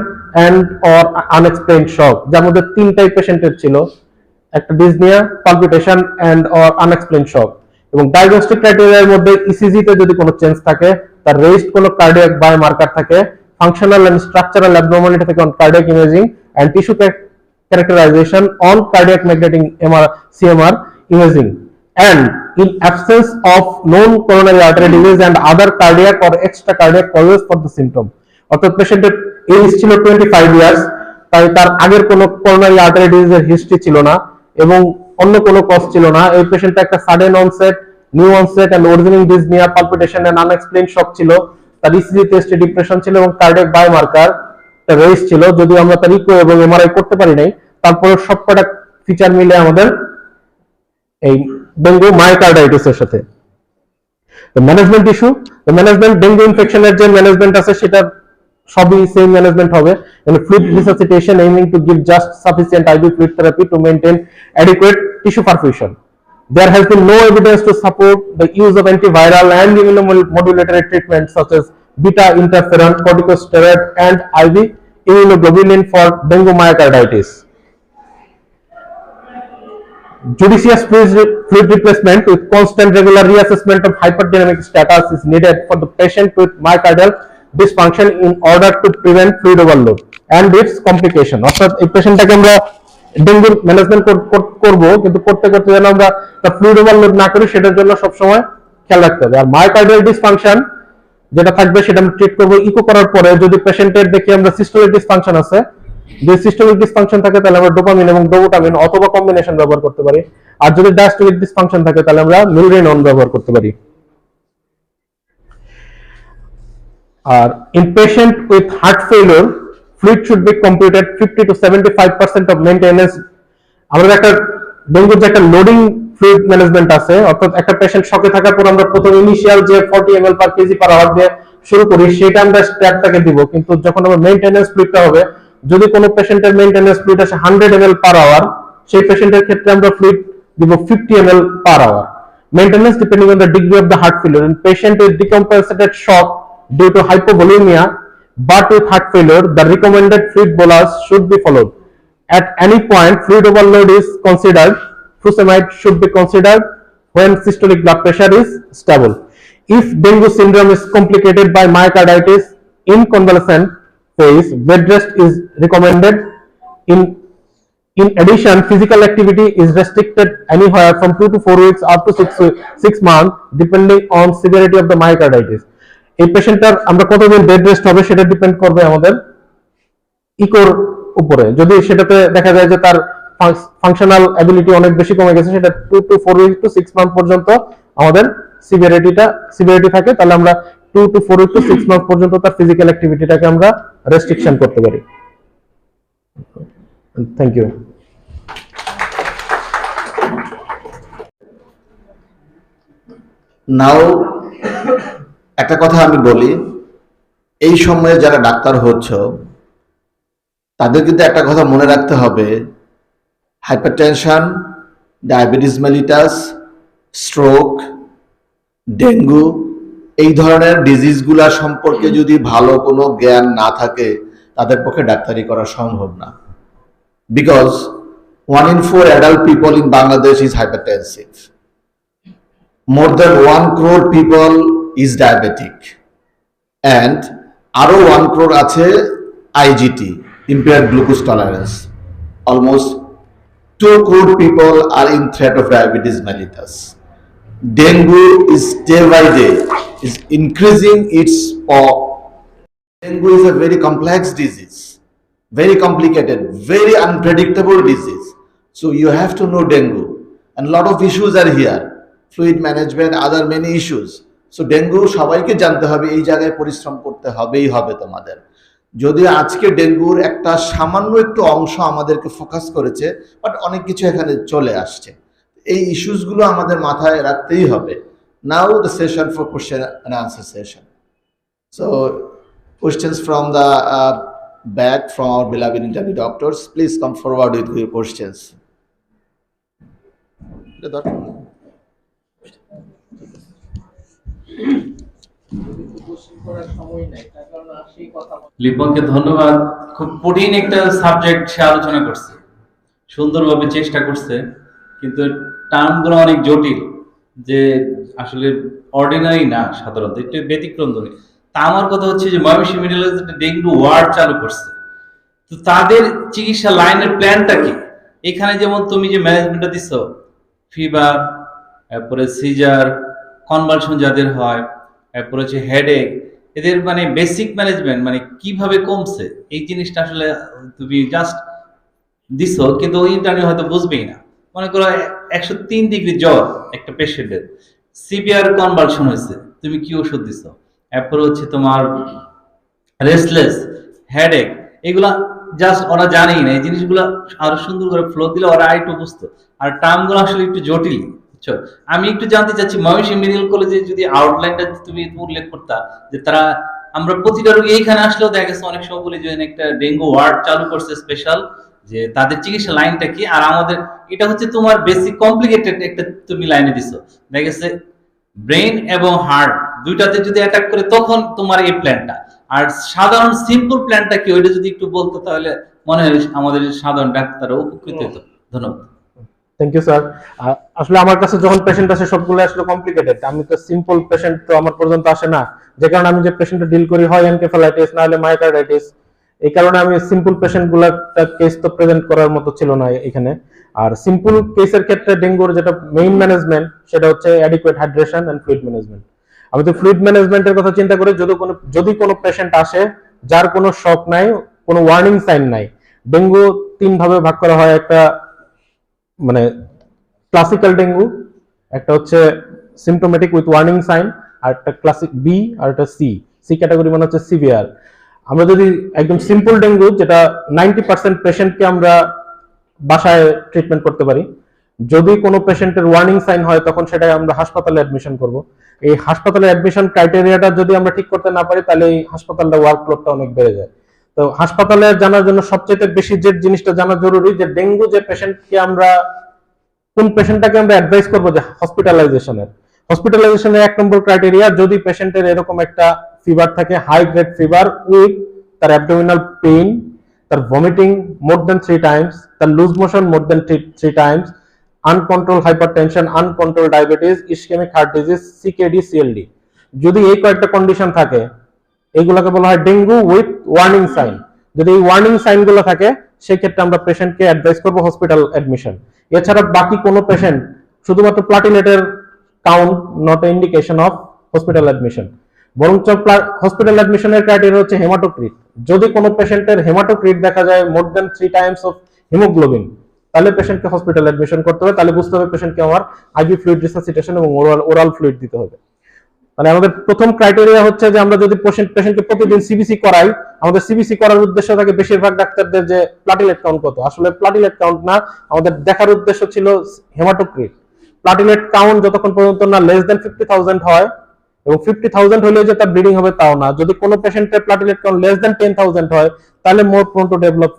and or unexplained shock, যার মধ্যে 3টাই পেশেন্টের ছিল, একটা dyspnoea, palpitation and or unexplained shock, এবং ডায়াগনস্টিক ক্রাইটেরিয়ার মধ্যে ইসিজি তে যদি কোনো চেঞ্জ থাকে, তার রেস্ট কোনো কার্ডিয়াক বায়োমার্কার থাকে, ফাংশনাল এন্ড স্ট্রাকচারাল অ্যাবনরমালিটি থাকে on cardiac imaging and tissue characterisation on cardiac magnetic CMR imaging, and in absence of known coronary artery disease and other cardiac or extra cardiac causes for the symptom. অর্থাৎ পেশেন্টের এজ ছিল 25 ইয়ার্স, তাই তার আগের কোনো করোনারি আর্টারি ডিজিজের হিস্ট্রি ছিল না এবং অন্য কোনো কজ ছিল না। এই পেশেন্টটা একটা sudden onset, new onset and originating dyspnoea, palpitation and unexplained shock ছিল, তার ইসিজি টেস্টে ডিপ্রেশন ছিল এবং কার্ডিয়াক বায়োমার্কার রেস ছিল, যদি আমরা তার ইকো এবং এমআরআই করতে পারি নাই, তারপরে সবকটা ফিচার মিলে আমাদের এই ডেঙ্গু মায়োকার্ডাইটিসের সাথে। ম্যানেজমেন্ট ইস্যু, ম্যানেজমেন্ট ডেঙ্গু ইনফেকশনের যে ম্যানেজমেন্ট আছে সেটা সবই সেম ম্যানেজমেন্ট হবে, and fluid resuscitation aiming to give just sufficient IV fluid therapy to maintain adequate tissue perfusion. There has been no evidence to support the use of antiviral and immunomodulatory treatments such as beta interferon, corticosteroid and IV immunoglobulin for dengue myocarditis. Judicious fluid replacement with constant regular reassessment of hyperdynamic status is needed for the patient with myocardial dysfunction in order to prevent fluid overload and its complication. অর্থাৎ এই পেশেন্টটাকে আমরা ডেঙ্গুর ম্যানেজমেন্ট করব, কিন্তু করতে করতে যেন আমরা ফ্লুইড ওভারলোড না করি সেটার জন্য সবসময় খেয়াল রাখতে হবে। আর মায়োকার্ডিয়াল ডিসফাংশন যেটা থাকবে সেটা আমরা ট্রিট করব ইকো করার পরে। যদি পেশেন্টের দেখি আমরা সিস্টোলিক ডিসফাংশন আছে, যদি সিস্টোলিক ডিসফাংশন থাকে তাহলে আমরা ডোপামিন এবং ডোবুটামিন অথবা কম্বিনেশন ব্যবহার করতে পারি, আর যদি ডায়াস্টোলিক ডিসফাংশন থাকে তাহলে আমরা মিলরিনন ব্যবহার করতে পারি। আর in patient with heart failure, fluid should be computed 50 to 75% of maintenance. আমাদের একটা ডেঙ্গুর যে একটা লোডিং ফ্লুইড ম্যানেজমেন্ট আছে, অর্থাৎ একটা পেশেন্ট শকে থাকার পর আমরা প্রথম ইনিশিয়াল যে 40 ml per kg per hour দিয়ে শুরু করি সেটা আমরা স্ট্যাটটাকে দিব, কিন্তু যখন আমরা মেইনটেনেন্স ফ্লুইডটা হবে, যদি কোনো পেশেন্টের মেইনটেনেন্স ফ্লুইড আসে 100 ml per hour, সেই পেশেন্টের ক্ষেত্রে আমরা ফ্লুইড দিব 50 ml per hour. Maintenance depending on the degree of the heart failure. In patient with decompensated shock due to hypovolemia but with heart failure, the recommended fluid bolus should be followed. At any point, fluid overload is considered. Furosemide should be considered when systolic blood pressure is stable. If dengue syndrome is complicated by myocarditis in convalescent phase, bed rest is recommended. In addition, physical activity is restricted anywhere from 2 to 4 weeks up to 6 months depending on severity of the myocarditis. এই পেশেন্টটার আমরা কতদিন বেড রেস্ট হবে সেটা ডিপেন্ড করবে আমাদের ইকোর উপরে। যদি সেটাতে দেখা যায় যে তার ফাংশনাল অ্যাবিলিটি অনেক বেশি কমে গেছে, সেটা 2 to 4 weeks to 6 months পর্যন্ত আমাদের সিভিয়ারিটি থাকে, তাহলে আমরা 2 to 4 weeks to 6 months পর্যন্ত তার ফিজিক্যাল অ্যাক্টিভিটিটাকে আমরা রেস্ট্রিকশন করতে পারি। Thank you. নাও একটা কথা আমি বলি, এই সময়ে যারা ডাক্তার হচ্ছ তাদের কিন্তু একটা কথা মনে রাখতে হবে, hypertension, diabetes mellitus, stroke, dengue এই ধরনের ডিজিজগুলা সম্পর্কে যদি ভালো কোনো জ্ঞান না থাকে তাদের পক্ষে ডাক্তারি করা সম্ভব না। Because 1 in 4 adult people in Bangladesh is hypertensive. More than 1 crore people is diabetic. And আরো 1 crore আছে IGT, impaired glucose tolerance. Almost 2 crore people are in threat of diabetes mellitus. Dengue is day by day is increasing its pop. Dengue is a very complex disease, very complicated, very unpredictable disease. So you have to know dengue, and a lot of issues are here, fluid management, other many issues. So dengue সবাইকে জানতে হবে, এই জায়গায় পরিশ্রম করতে হবেই হবে তোমাদের। যদি আজকে ডেঙ্গুর একটা সামান্য একটু অংশ আমাদেরকে ফোকাস করেছে, বাট অনেক কিছু এখানে চলে আসছে, এই ইস্যুসগুলো আমাদের মাথায় রাখতেই হবে। Now the session for question and answer session. So questions from the back from our beloved interview doctors. Please come forward with your questions. লিপনকে ধন্যবাদ। খুব কঠিন একটা সাবজেক্ট সে আলোচনা করছে, সুন্দরভাবে চেষ্টা করছে, কিন্তু টার্মগুলো অনেক জটিল, যে আসলে অর্ডিনারি না, সাধারণত একটু ব্যতিক্রম ধরে। তা আমার কথা হচ্ছে যে ময়মনসিংহ মেডিকেল কলেজে ডেঙ্গু ওয়ার্ড চালু করছে, তো তাদের চিকিৎসা লাইনের প্ল্যানটা কি? এখানে যেমন তুমি যে ম্যানেজমেন্টটা দিচ্ছ, ফিভার, তারপরে সিজার, কনভালশন যাদের হয়, তারপরে হচ্ছে হেডেক, এদের মানে বেসিক ম্যানেজমেন্ট মানে কিভাবে কমছে এই জিনিসটা আসলে তুমি জাস্ট দিচ্ছ, কিন্তু ওই ইন্টারভিউ হয়তো বুঝবেই না। মনে করো 103 ডিগ্রি জ্বর একটা পেশেন্টের, সিভিয়ার কনভালশন হয়েছে, তুমি কি ওষুধ দিচ্ছ? এরপর হচ্ছে তোমার রেস্টলেস, হেডেক, এগুলা জাস্ট ওরা জানেই না। এই জিনিসগুলো আরো সুন্দর করে ফ্লো দিলে ওরা একটু বুঝতো, আর টার্মগুলো আসলে একটু জটিল, বুঝছো? আমি একটু জানতে চাচ্ছি ময়মনসিংহ মেডিকেল কলেজে যদি আউটলাইনটা তুমি উল্লেখ করতা, যে তারা আমরা প্রতিটা রোগী এইখানে আসলেও দেখা গেছে অনেক সময় বলি যে একটা ডেঙ্গু ওয়ার্ড চালু করছে স্পেশাল, যে তাদের চিকিৎসা লাইনটা কি। আর আমাদের এটা হচ্ছে তোমার বেসিক কমপ্লিকেটেড একটা তুমি লাইনে দিছো, দেখা গেছে ব্রেন এবং হার্ট দুইটাতে যদি অ্যাটাক করে তখন তোমার এই প্ল্যানটা, আর সাধারণ সিম্পল প্ল্যানটা কি ওইটা যদি একটু বলতো তাহলে মনে হয় আমাদের সাধারণ ডাক্তাররা উপকৃত হতো। ধন্যবাদ। Thank you sir. আসলে আমার কাছে যখন পেশেন্ট আসে সবগুলো আসলে কমপ্লিকেটেড, আমি তো সিম্পল পেশেন্ট তো আমার পর্যন্ত আসে না, যে কারণে আমি যে পেশেন্টটা ডিল করি হয় এনকেফালাইটিস না হলে মায়োকার্ডাইটিস। এই কারণে আমি সিম্পল পেশেন্ট গুলার কেস তো প্রেজেন্ট করার মতো ছিল না এখানে। আর সিম্পল কেসের ক্ষেত্রে ডেঙ্গুর যেটা মেইন ম্যানেজমেন্ট সেটা হচ্ছে adequate hydration and fluid management. আমি তো ফ্লুইড ম্যানেজমেন্টের কথা চিন্তা করি, যদি কোনো পেশেন্ট আসে যার কোনো শক নাই, কোনো ওয়ার্নিং সাইন নাই। ডেঙ্গু 3 ভাবে ভাগ করা হয়, একটা মানে ক্লাসিক্যাল ডেঙ্গু, একটা হচ্ছে সিম্পটোমেটিক উইথ ওয়ার্নিং সাইন, আর একটা ক্লাসিক বি, আর একটা সি ক্যাটাগরি মানে হচ্ছে সিভিয়ার। আমরা যদি একদম সিম্পল ডেঙ্গু, যেটা 90% পেশেন্টকে আমরা বাসায় ট্রিটমেন্ট করতে পারি, যদি কোনো পেশেন্টের ওয়ার্নিং সাইন হয় তখন সেটা আমরা হাসপাতালে অ্যাডমিশন করব। এই হাসপাতালে অ্যাডমিশন ক্রাইটেরিয়াটা যদি আমরা ঠিক করতে না পারি তাহলে এই হাসপাতালটা ওয়ার্কলোডটা অনেক বেড়ে যায়। তো হাসপাতালে জানার জন্য সবচেয়ে বেশি যে জিনিসটা জানা জরুরি যে ডেঙ্গু যে পেশেন্টকে আমরা কোন পেশেন্টটাকে আমরা অ্যাডভাইস করবো যে হসপিটালাইজেশনের 1 নম্বর ক্রাইটেরিয়া যদি পেশেন্টের এরকম একটা ফিভার থাকে, হাই গ্রেড ফিভার উইথ তার অ্যাবডোমিনাল পেইন, তার ভমিটিং মোর দেন 3 টাইমস, তার loose motion more than 3 times, uncontrol hypertension, uncontrol diabetes, ischaemic heart disease, CKD, CLD, যদি এই কয়েকটা কন্ডিশন থাকে এইগুলোকে বলা হয় ডেঙ্গু উইথ ওয়ার্নিং সাইন। যদি এই ওয়ার্নিং সাইন গুলো থাকে সেই ক্ষেত্রে আমরা পেশেন্টকে অ্যাডভাইস করব হসপিটাল অ্যাডমিশন। এছাড়া বাকি কোনো পেশেন্ট শুধুমাত্র প্লাটিলেটের count not a indication of hospital admission, বরঞ্চ হসপিটাল অ্যাডমিশনের ক্রাইটেরিয়া হচ্ছে হেমাটোক্রিট। যদি কোনো পেশেন্টের হেমাটোক্রিট দেখা যায় more than 3 times of haemoglobin, তাহলে পেশেন্টকে হসপিটাল অ্যাডমিশন করতে হবে। তাহলে বুঝতে হবে পেশেন্টকে আমার আইভি ফ্লুইড রিসাসিটেশন এবং ওরাল ফ্লুইড দিতে হবে। মানে আমাদের প্রথম ক্রাইটেরিয়া হচ্ছে যে আমরা যদি পেশেন্টকে প্রতিদিন সিবিসি করাই, আমাদের সিবিসি করার উদ্দেশ্য থাকে বেশিরভাগ ডাক্তারদের যে প্লাটিলেট কাউন্ট কত, আসলে প্লাটিলেট কাউন্ট না, আমাদের দেখার উদ্দেশ্য ছিল হেমাটোক্রিট। প্লাটিলেট কাউন্ট যতক্ষণ পর্যন্ত না লেস দেন 50,000 হয়, এবং 50,000 হলে যে তার ব্লিডিং হবে তাও না, যদি কোনো পেশেন্টের প্লাটিলেট কাউন্ট লেস দেন 10,000 হয় তাহলে more prone to develop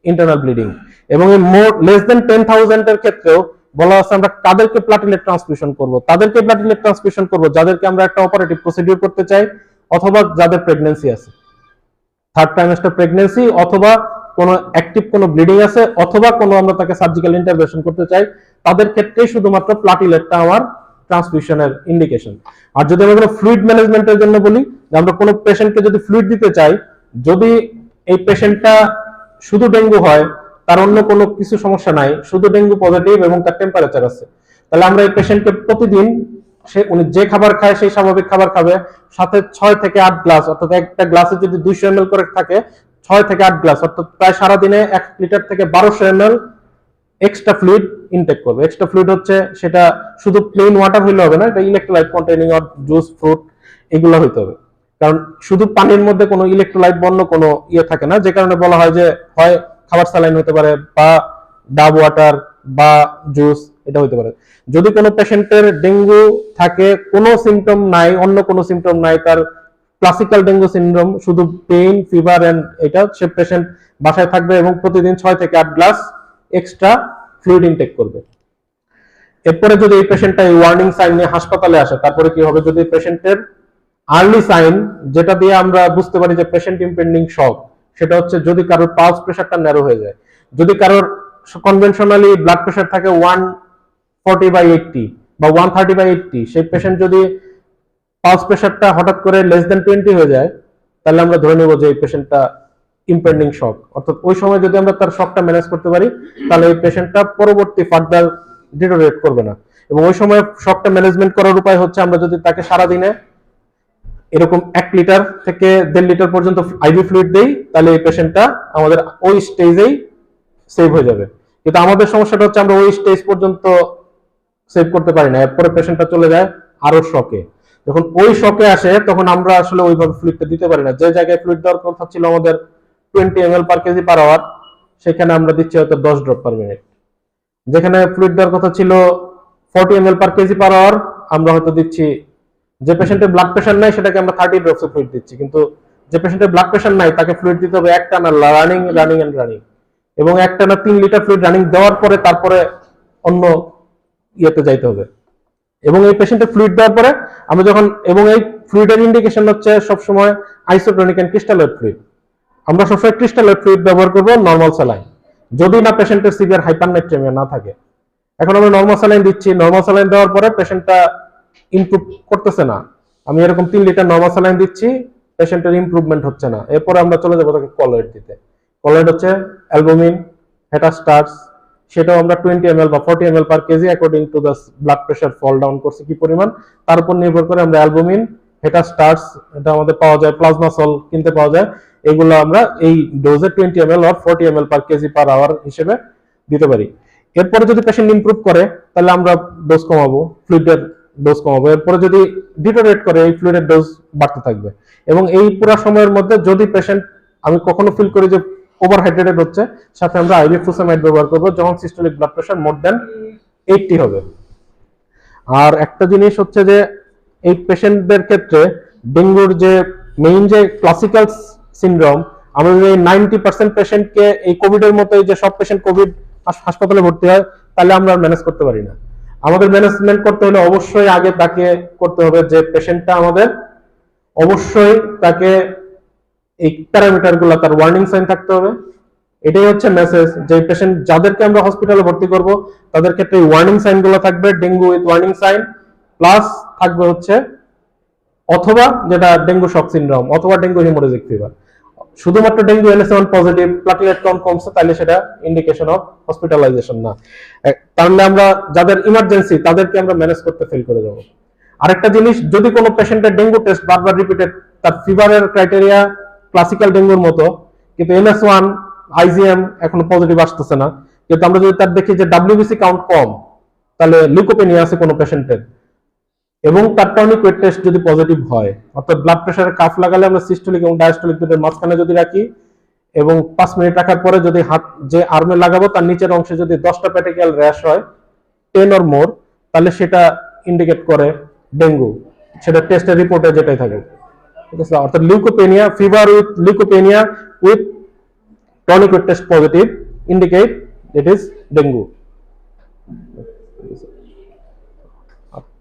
internal bleeding. এবং এই মোর লেস দেন 10,000 এর ক্ষেত্রেও বলা আছে আমরা কাদেরকে প্লাটিলেট ট্রান্সফিউশন করব, তাদেরকে প্লাটিলেট ট্রান্সফিউশন করব যাদেরকে আমরা একটা অপারেটিভ প্রসিডিউর করতে চাই, অথবা যাদের প্রেগন্যান্সি আছে, 3rd ট্রাইমেস্টার প্রেগন্যান্সি, অথবা কোনো অ্যাক্টিভ কোনো ব্লিডিং আছে, অথবা কোনো আমরা তাকে সার্জিক্যাল ইন্টারভেনশন করতে চাই, তাদের ক্ষেত্রেই শুধুমাত্র প্লাটিলেটটা আমার ট্রান্সফিউশনের ইন্ডিকেশন। আর যদি আমরা কোনো ফ্লুইড ম্যানেজমেন্টের জন্য বলি, যে আমরা কোনো পেশেন্টকে যদি ফ্লুইড দিতে চাই, যদি এই পেশেন্টটা শুধু ডেঙ্গু হয়, তার অন্য কোনো কিছু সমস্যা নাই, শুধু ডেঙ্গু পজিটিভ এবং তার টেম্পারেচার আছে, তাহলে আমরা এই পেশেন্টকে প্রতিদিন উনি যে খাবার খায় সেই স্বাভাবিক খাবার খাবে, সাথে 6 থেকে 8 গ্লাস, অর্থাৎ একটা গ্লাসে যদি 200 ml করে থাকে 6 থেকে 8 গ্লাস, অর্থাৎ প্রায় সারাদিনে 1 লিটার থেকে 1200 ml এক্সট্রা ফ্লুইড ইনটেক করবে। এক্সট্রা ফ্লুইড হচ্ছে সেটা শুধু প্লেন ওয়াটার হইলে হবে না, এটা electrolyte containing or juice, fruit এগুলো হইতে হবে। কারণ শুধু পানির মধ্যে কোনো ইলেকট্রোলাইট বন্য কোনো থাকে না, যে কারণে বলা হয় যে হয় খাবার স্যালাইন হতে পারে, বা ডাব ওয়াটার, বা জুস, এটা হতে পারে। যদি কোনো পেশেন্টের ডেঙ্গু থাকে, কোনো সিমটম নাই, অন্য কোনো সিমটম নাই, তার ক্লাসিক্যাল ডেঙ্গু সিনড্রোম, শুধু পেইন, ফিভার এন্ড এটা, সে পেশেন্ট বাসায় থাকবে এবং প্রতিদিন 6 থেকে 8 গ্লাস এক্সট্রা ফ্লুইড ইনটেক করবে। এরপরে যদি এই পেশেন্টটা এই ওয়ার্নিং সাইন নিয়ে হাসপাতালে আসে, তারপরে কি হবে? যদি পেশেন্টের আর্লি সাইন, যেটা দিয়ে আমরা বুঝতে পারি যে পেশেন্ট ইমপেন্ডিং শক, সেটা হচ্ছে যদি কারোর পালস প্রেশারটা ন্যারো হয়ে যায়। যদি কারোর কনভেনশনালি ব্লাড প্রেশার থাকে 140/80 বা 130/80, সেই পেশেন্ট যদি পালস প্রেশারটা হঠাৎ করে লেস দেন 20 হয়ে যায়, তাহলে আমরা ধরে নেব যে এই পেশেন্টটা ইমপেন্ডিং শক। অর্থাৎ ওই সময় যদি আমরা তার শকটা ম্যানেজ করতে পারি, তাহলে এই পেশেন্টটা পরবর্তী ফার্দার ডিটোরিয়েট করবে না। এবং ওই সময় শকটা ম্যানেজমেন্ট করার উপায় হচ্ছে আমরা যদি তাকে সারাদিনে এরকম 1 লিটার থেকে 1.5 লিটার পর্যন্ত আইভি ফ্লুইড দেই, তাহলে এই পেশেন্টটা আমাদের ওই স্টেজেই সেভ হয়ে যাবে। কিন্তু আমাদের সমস্যাটা হচ্ছে আমরা ওই স্টেজ পর্যন্ত সেভ করতে পারি না, এরপরে পেশেন্টটা চলে যায় আরো শকে। যখন ওই শকে আসে তখন আমরা আসলে ওইভাবে ফ্লুইডটা দিতে পারি না। যে জায়গায় ফ্লুইড দেওয়ার কথা ছিল আমাদের 20 ml per kg per hour, সেখানে আমরা দিচ্ছি হয়তো 10 ড্রপ পার মিনিট। যেখানে ফ্লুইড দেওয়ার কথা ছিল 40 ml per kg per hour, আমরা হয়তো দিচ্ছি, যে পেশেন্টের ব্লাড প্রেশার নাই সেটাকে আমরা 30 ড্রপস ফ্লুইড দিচ্ছি, কিন্তু যে পেশেন্টের ব্লাড প্রেশার নাই তাকে ফ্লুইড দিতে হবে একটানা রানিং, এবং একটানা 3 লিটার ফ্লুইড রানিং দেওয়ার পরে তারপরে অন্য ইয়েতে যাইতে হবে। এবং এই পেশেন্টের ফ্লুইড দেওয়ার পরে আমরা যখন, এবং এই ফ্লুইডের ইন্ডিকেশন হচ্ছে সবসময় আইসোটোনিক এন্ড ক্রিস্টালয়েড ফ্লুইড। আমরা সবসময় ক্রিস্টালয়েড ফ্লুইড ব্যবহার করব, নর্মাল স্যালাইন, যদি না পেশেন্টের সিভিয়ার হাইপারনাইট্রেমিয়া না থাকে। এখন আমরা নর্মাল স্যালাইন দিচ্ছি, নর্মাল স্যালাইন দেওয়ার পরে পেশেন্টটা ইমপ্রুভ করতেছে না, আমি এরকম 3 লিটার নর্মাল স্যালাইন দিচ্ছি, পেশেন্টের ইমপ্রুভমেন্ট হচ্ছে না, এরপরে আমরা চলে যাবো তাকে কলয়েড দিতে। কলয়েড হচ্ছে অ্যালবুমিন, হেটাস্টার্স, সেটাও আমরা 20 ml বা 40 ml per kg according to the blood pressure fall down করছে কি পরিমাণ, তার উপর নির্ভর করে আমরা অ্যালবুমিন, হেটাস্টার্স, এটা আমাদের পাওয়া যায়, প্লাজমাসল কিনতে পাওয়া যায়, এগুলো আমরা এই ডোজে 20 ml or 40 ml per kg per hour হিসেবে দিতে পারি। এরপরে যদি পেশেন্ট ইমপ্রুভ করে তাহলে আমরা ডোজ কমাবো, ফ্লুইডের ডোজ কমাবো। এরপরে যদি ডিটোরিয়েট করে এই ফ্লুইডের ডোজ বাড়তে থাকবে। এবং এই পুরো সময়ের মধ্যে যদি পেশেন্ট আমি কখনো ফিল করি যে ওভারহাইড্রেটেড হচ্ছে, সাথে আমরা আইভি ফুসামাইড ব্যবহার করব যখন সিস্টোলিক ব্লাড প্রেশার মোর দেন 80 হবে। আর একটা জিনিস হচ্ছে যে এই পেশেন্টদের ক্ষেত্রে ডেঙ্গুর যে মেইন যে ক্লাসিক্যাল সিনড্রোম আমাদের এই 90% পেশেন্টকে এই কোভিডের মতোই যে সব পেশেন্ট কোভিড হাসপাতালে ভর্তি হয়, তাহলে আমরা ম্যানেজ করতে পারি না। আমাদের ম্যানেজমেন্ট করতে হলে অবশ্যই আগে তাকে করতে হবে যে পেশেন্টটা আমাদের অবশ্যই তাকে এই প্যারামিটার গুলো, তার ওয়ার্নিং সাইন থাকতে হবে। এটাই হচ্ছে মেসেজ, যে পেশেন্ট যাদেরকে আমরা হসপিটালে ভর্তি করব তাদের ক্ষেত্রে ওয়ার্নিং সাইন গুলো থাকবে, dengue with warning sign, plus থাকবে হচ্ছে অথবা যেটা ডেঙ্গু শক সিনড্রোম অথবা ডেঙ্গু হেমোরেজিক ফিভার। শুধুমাত্র dengue NS1 positive, platelet count কমছে, তাহলে সেটা ইন্ডিকেশন অফ হসপিটালাইজেশন না। তাহলে আমরা যাদের ইমার্জেন্সি তাদেরকে আমরা ম্যানেজ করতে ফেল করে যাব। আরেকটা জিনিস, যদি কোনো পেশেন্টের ডেঙ্গু টেস্ট বারবার রিপিটেড, তার ফিভারের ক্রাইটেরিয়া ক্লাসিক্যাল ডেঙ্গুর মতো, কিন্তু NS1 IgM এখনো পজিটিভ আসতেছে না, কিন্তু আমরা যদি তার দেখি যে WBC কাউন্ট কম, তাহলে লিউকোপেনিয়া আছে কোনো পেশেন্টের, এবং তার টনিক ওয়েট টেস্ট যদি পজিটিভ হয়, অর্থাৎ ব্লাড প্রেশারের কাফ লাগালে আমরা সিস্টোলিক এবং ডায়াস্টোলিক দুটোর মাঝখানে যদি রাখি এবং 5 মিনিট রাখার পরে যদি হাত যে আর্মে লাগাবো তার নিচের অংশে যদি 10টা প্যাটেকিয়াল র্যাশ হয় 10 অর মোর, তাহলে সেটা ইন্ডিকেট করে ডেঙ্গু, সেটা টেস্টের রিপোর্টে যেটাই থাকে। ঠিক আছে, অর্থাৎ leukopenia, fever with leukopenia with tourniquet test positive indicate it is dengue.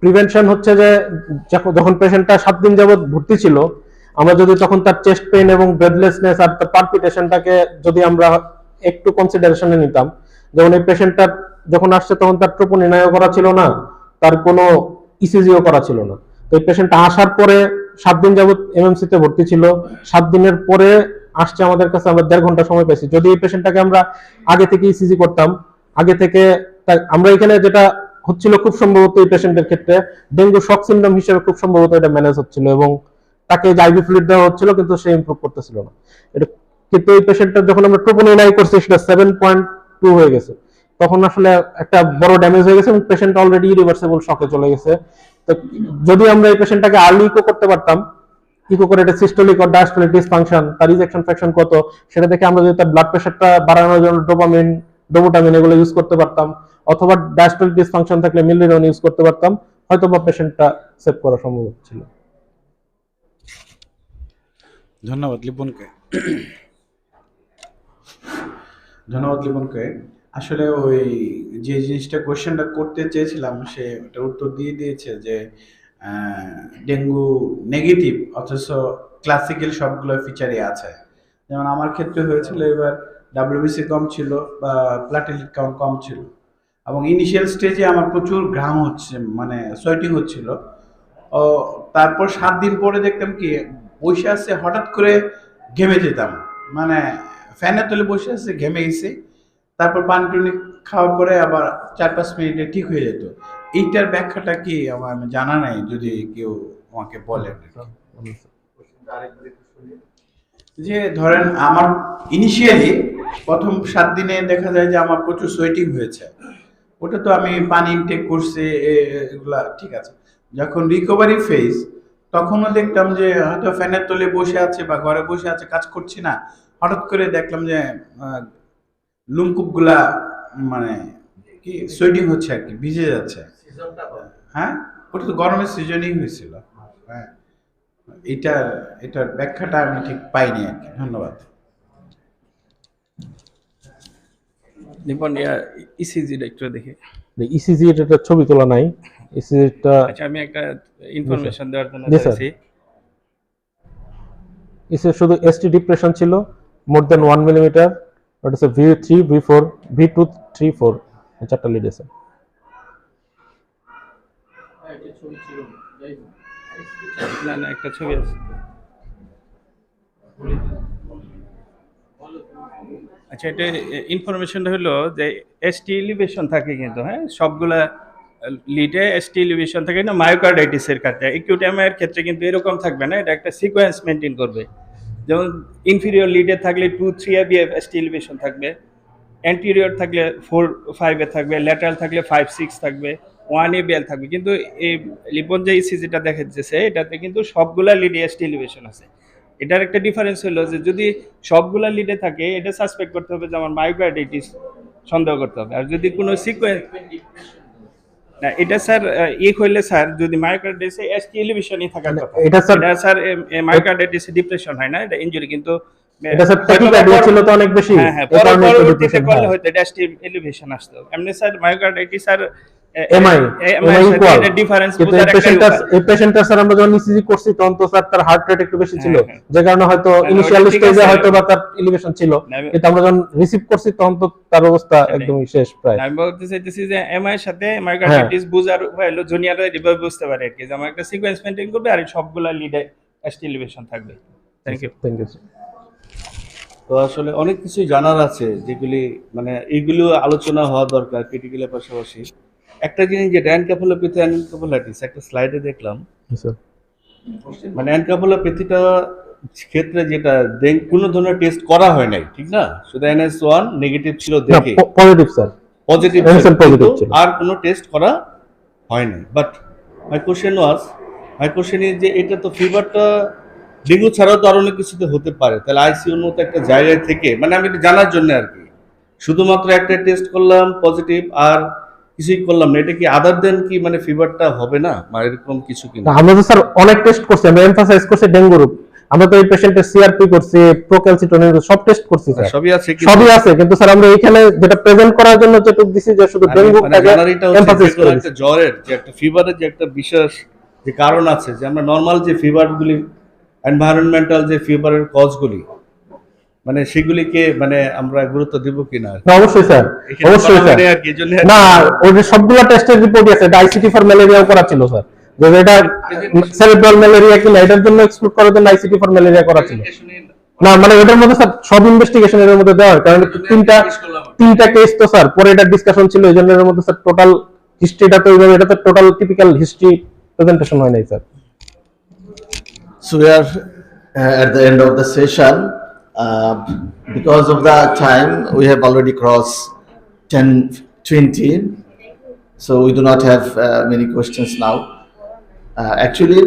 Prevention হচ্ছে যে যখন পেশেন্টটা 7 দিন যাবত ভর্তি ছিল, আমরা যদি তখন তার চেস্ট পেইন এবং ব্রেথলেসনেস আর তার পালপিটেশনটাকে যদি আমরা একটু কনসিডারেশনে নিতাম, যেমন এই পেশেন্টটা যখন আসছে তখন তার ট্রোপোনিনাইও করা ছিল না, তার কোনো ইসিজিও করা ছিল না। তো এই পেশেন্টটা আসার পরে 7 দিন যাবত এমএমসি তে ভর্তি ছিল, 7 দিনের পরে আসছে আমাদের কাছে, আমরা 1.5 ঘন্টা সময় পেয়েছি। যদি এই পেশেন্টটাকে আমরা আগে থেকে ইসিজি করতাম, আগে থেকে আমরা এখানে যেটা হচ্ছিল খুব সম্ভবত এই পেশেন্টের ক্ষেত্রে ডেঙ্গু শক সিনড্রোম হিসেবে খুব সম্ভবত এটা ম্যানেজ হচ্ছিল এবং তাকে আইভি ফ্লুইড দেওয়া হচ্ছিল, কিন্তু সে ইমপ্রুভ করতেছিল না। এটা কিন্তু এই পেশেন্টটা যখন আমরা ট্রোপোনিনাই করছি সেটা 7.2 হয়ে গেছে, তখন আসলে একটা বড় ড্যামেজ হয়ে গেছে এবং পেশেন্ট অলরেডি ইরিভার্সিবল শকে চলে গেছে। তো যদি আমরা এই পেশেন্টটাকে আর্লি ইকো করতে পারতাম, ইকো করে এটা সিস্টোলিক ও ডায়াস্টোলিক ডিসফাংশন, তার ইজেকশন ফ্র্যাকশন কত, সেটা দেখে আমরা যদি তার ব্লাড প্রেশারটা বাড়ানোর জন্য ডোপামিন, ডোবোটামিন এগুলো ইউজ করতে পারতাম, অথবা ডায়াস্টোলিক ডিসফাংশন থাকলে মিলরিনন ইউজ করতে পারতাম, হয়তো বা পেশেন্টটা সেভ করা সম্ভব ছিল। ধন্যবাদ লিপনকে। ধন্যবাদ লিপনকে। আসলে ওই যে জিনিসটা কোয়েশ্চেনটা করতে চেয়েছিলাম সে ওটার উত্তর দিয়ে দিয়েছে যে ডেঙ্গু নেগেটিভ অথচ ক্লাসিক্যাল সবগুলো ফিচারই আছে। যেমন আমার ক্ষেত্রে হয়েছিল এবার WBC কম ছিল বা প্লাটেলেট কাউন্ট কম ছিল এবং ইনিশিয়াল স্টেজে আমার প্রচুর ঘাম হচ্ছে, মানে সোয়েটিং হচ্ছিল। ও তারপর 7 দিন পরে দেখতাম কি বসে আছে হঠাৎ করে ঘেমে যেতাম, মানে ফ্যানের তলে বসে আছে ঘেমে গেছি, তারপর পানি টুনি খাওয়ার পরে আবার 4-5 মিনিটে ঠিক হয়ে যেত। এইটার ব্যাখ্যাটা কি আমার জানা নাই, যদি কেউ আমাকে বলে। যে ধরেন আমার ইনিশিয়ালি প্রথম 7 দিনে দেখা যায় যে আমার প্রচুর সোয়েটিং হয়েছে, ওটা তো আমি পানি ইনটেক করছি, এগুলা ঠিক আছে। যখন রিকভারি ফেজ তখনও দেখতাম যে হয়তো ফ্যানের তলে বসে আছে বা ঘরে বসে আছে, কাজ করছি না, হঠাৎ করে দেখলাম যে লুমকুপগুলা মানে কি সোয়েটিং হচ্ছে আর কি, ভিজে যাচ্ছে। হ্যাঁ, ওটা তো গরমের সিজনেই হয়েছিল। হ্যাঁ, এটার ব্যাখ্যাটা আমি ঠিক পাইনি আর কি। ধন্যবাদ। নিপন ইসিজিটা একটু দেখি। ইসিজি এর একটা ছবি তোলা নাই, ইসিজিটা আচ্ছা, আমি একটা ইনফরমেশন দেওয়ার জন্য জি স্যার। চাইছি। ইসে শুধু এসটি ডিপ্রেশন ছিল মোর দেন 1 মিলিমিটার, ওটা হচ্ছে V3 V4 V2 3 4 চারটা লিড আছে। না না, একটা ছবি আছে। আচ্ছা, এটা ইনফরমেশনটা হলো যে এসটি এলিভেশন থাকে কিন্তু, হ্যাঁ, সবগুলা লিডে এসটি এলিভেশন থাকে না। মায়োকার্ডাইটিসের ক্ষেত্রে, অ্যাকিউট এমআই এর ক্ষেত্রে কিন্তু এরকম থাকবে না, এটা একটা সিকোয়েন্স মেনটেন করবে। যেমন ইনফিরিয়র লিডে থাকলে 2-3 ABF এসটি এলিভেশন থাকবে, অ্যান্টিরিয়র থাকলে 4-5 এ থাকবে, ল্যাটারাল থাকলে 5-6 থাকবে, 1 ABL থাকবে। কিন্তু এই লিপন যে ইসিজিটা দেখাচ্ছে এটাতে কিন্তু সবগুলা লিডে এসটি এলিভেশন আছে। এটার একটা ডিফারেন্স হলো যে যদি সবগুলা লিডে থাকে এটা সাসপেক্ট করতে হবে যে আমার মায়োকার্ডাইটিস সন্দেহ করতে হবে। আর যদি কোনো সিকোয়েন্স না, এটা স্যার হইলে স্যার যদি মায়োকার্ডাইটিসে এসটি এলিভেশনই থাকার কথা, এটা স্যার এটা স্যার মায়োকার্ডাইটিসে ডিপ্রেশন হয় না, এটা ইনজুরি। কিন্তু এটা স্যার ট্যাকিকার্ডিয়া ছিল তো অনেক বেশি, হ্যাঁ হ্যাঁ, এই কারণে একটু পরবর্তীতে depression, করলে হ্যাঁ। হয়তো এটা স্টিম এলিভেশন আসতো। এমনি স্যার মায়োকার্ডাইটিস আর এমআই ইকুয়াল, ডিফারেন্স কিন্তু বোঝার একটা উপায়। এই পেশেন্টটা স্যার আমরা যখন ইসিজি করছি তখন তো স্যার তার হার্ট রেট একটু বেশি ছিল, হ্যাঁ। যে কারণে হয়তো হ্যাঁ, ইনিশিয়াল ওটা ঠিক স্টেজে আছে। হয়তো বা তার এলিভেশন ছিল, না, আমি- কিন্তু আমরা যখন রিসিভ করছি তখন তো তার অবস্থা একদমই শেষ প্রায়। আমি বলতে চাইতেছি যে এমআই এর সাথে মায়োকার্ডাইটিস বোঝার উপায় হলো জুনিয়ররা এভাবে বুঝতে পারে আর কি, যে আমার একটা সিকোয়েন্স মেইনটেইন করবে আর এই সবগুলা লিডে এসটি এলিভেশন থাকবে। Thank you. Thank you. তো আসলে অনেক কিছুই জানার আছে যেগুলি মানে এইগুলো আলোচনা হওয়া দরকার ক্রিটিক্যালের পাশাপাশি। একটা জিনিস যেটা এনকেফালোপ্যাথি এনকেফালাইটিস একটা স্লাইডে দেখলাম, মানে এনকেফালোপ্যাথিটা ক্ষেত্রে যেটা কোনো ধরনের টেস্ট করা হয় নাই, ঠিক না? শুধু NS1 নেগেটিভ ছিল দেখে, positive sir, positive NSL positive ছিল। আর কোনো টেস্ট করা হয় নাই। বাট মাই কোশ্চেন ইজ যে এটা তো ফিভারটা ডেঙ্গু ছাড়াও তো আরো অনেক কিছুতে হতে পারে, তাহলে আইসিইউর মতো একটা জায়গায় থেকে, মানে আমি এটা জানার জন্য আর কি, শুধুমাত্র একটা টেস্ট করলাম পজিটিভ আর কিছুই করলাম না, এটা কি আদার দেন কি মানে ফিভারটা হবে না বা এরকম কিছু কিনা? আমরা তো স্যার অনেক টেস্ট করছি, আমরা এমফাসাইজ করছি ডেঙ্গু রূপ, আমরা তো এই পেশেন্টের সিআরপি করছি, প্রোক্যালসিটনিন সব টেস্ট করছি স্যার, সবই আছে সবই আছে, কিন্তু স্যার আমরা এখানে যেটা প্রেজেন্ট করার জন্য যেটুকু দিছি যে শুধু ডেঙ্গুটাকে এমফাসাইজ করে একটা জ্বরের যে একটা ফিভারের যে একটা বিশেষ যে কারণ আছে, যে আমরা নর্মাল যে ফিভারগুলি এনভায়রনমেন্টাল যে ফিভারের কজগুলি মানে সেগুলিকে মানে আমরা গুরুত্ব দিব কিনা? না অবশ্যই স্যার, অবশ্যই স্যার। আর কি জন্য না ওই যে সবগুলা টেস্টের রিপোর্টই আছে, এটা আইসিটি ফর ম্যালেরিয়াও করা ছিল স্যার, যে এটা সেরিব্রাল ম্যালেরিয়া কিনা এটার জন্য এক্সক্লুড করার জন্য আইসিটি ফর ম্যালেরিয়া করা ছিল। না মানে এটার মধ্যে স্যার সব ইনভেস্টিগেশন এর মধ্যে দেওয়া হয়, কারণ তিনটা কেস তো স্যার পরে এটা ডিসকাশন ছিল, এই জন্য এর মধ্যে স্যার টোটাল হিস্ট্রিটা তো এইভাবে, এটা তো টোটাল টিপিক্যাল হিস্ট্রি প্রেজেন্টেশন হয় নাই sir. So we are at the end of the session. Because of the time, we have already crossed 10:20, so we do not have many questions now. Actually,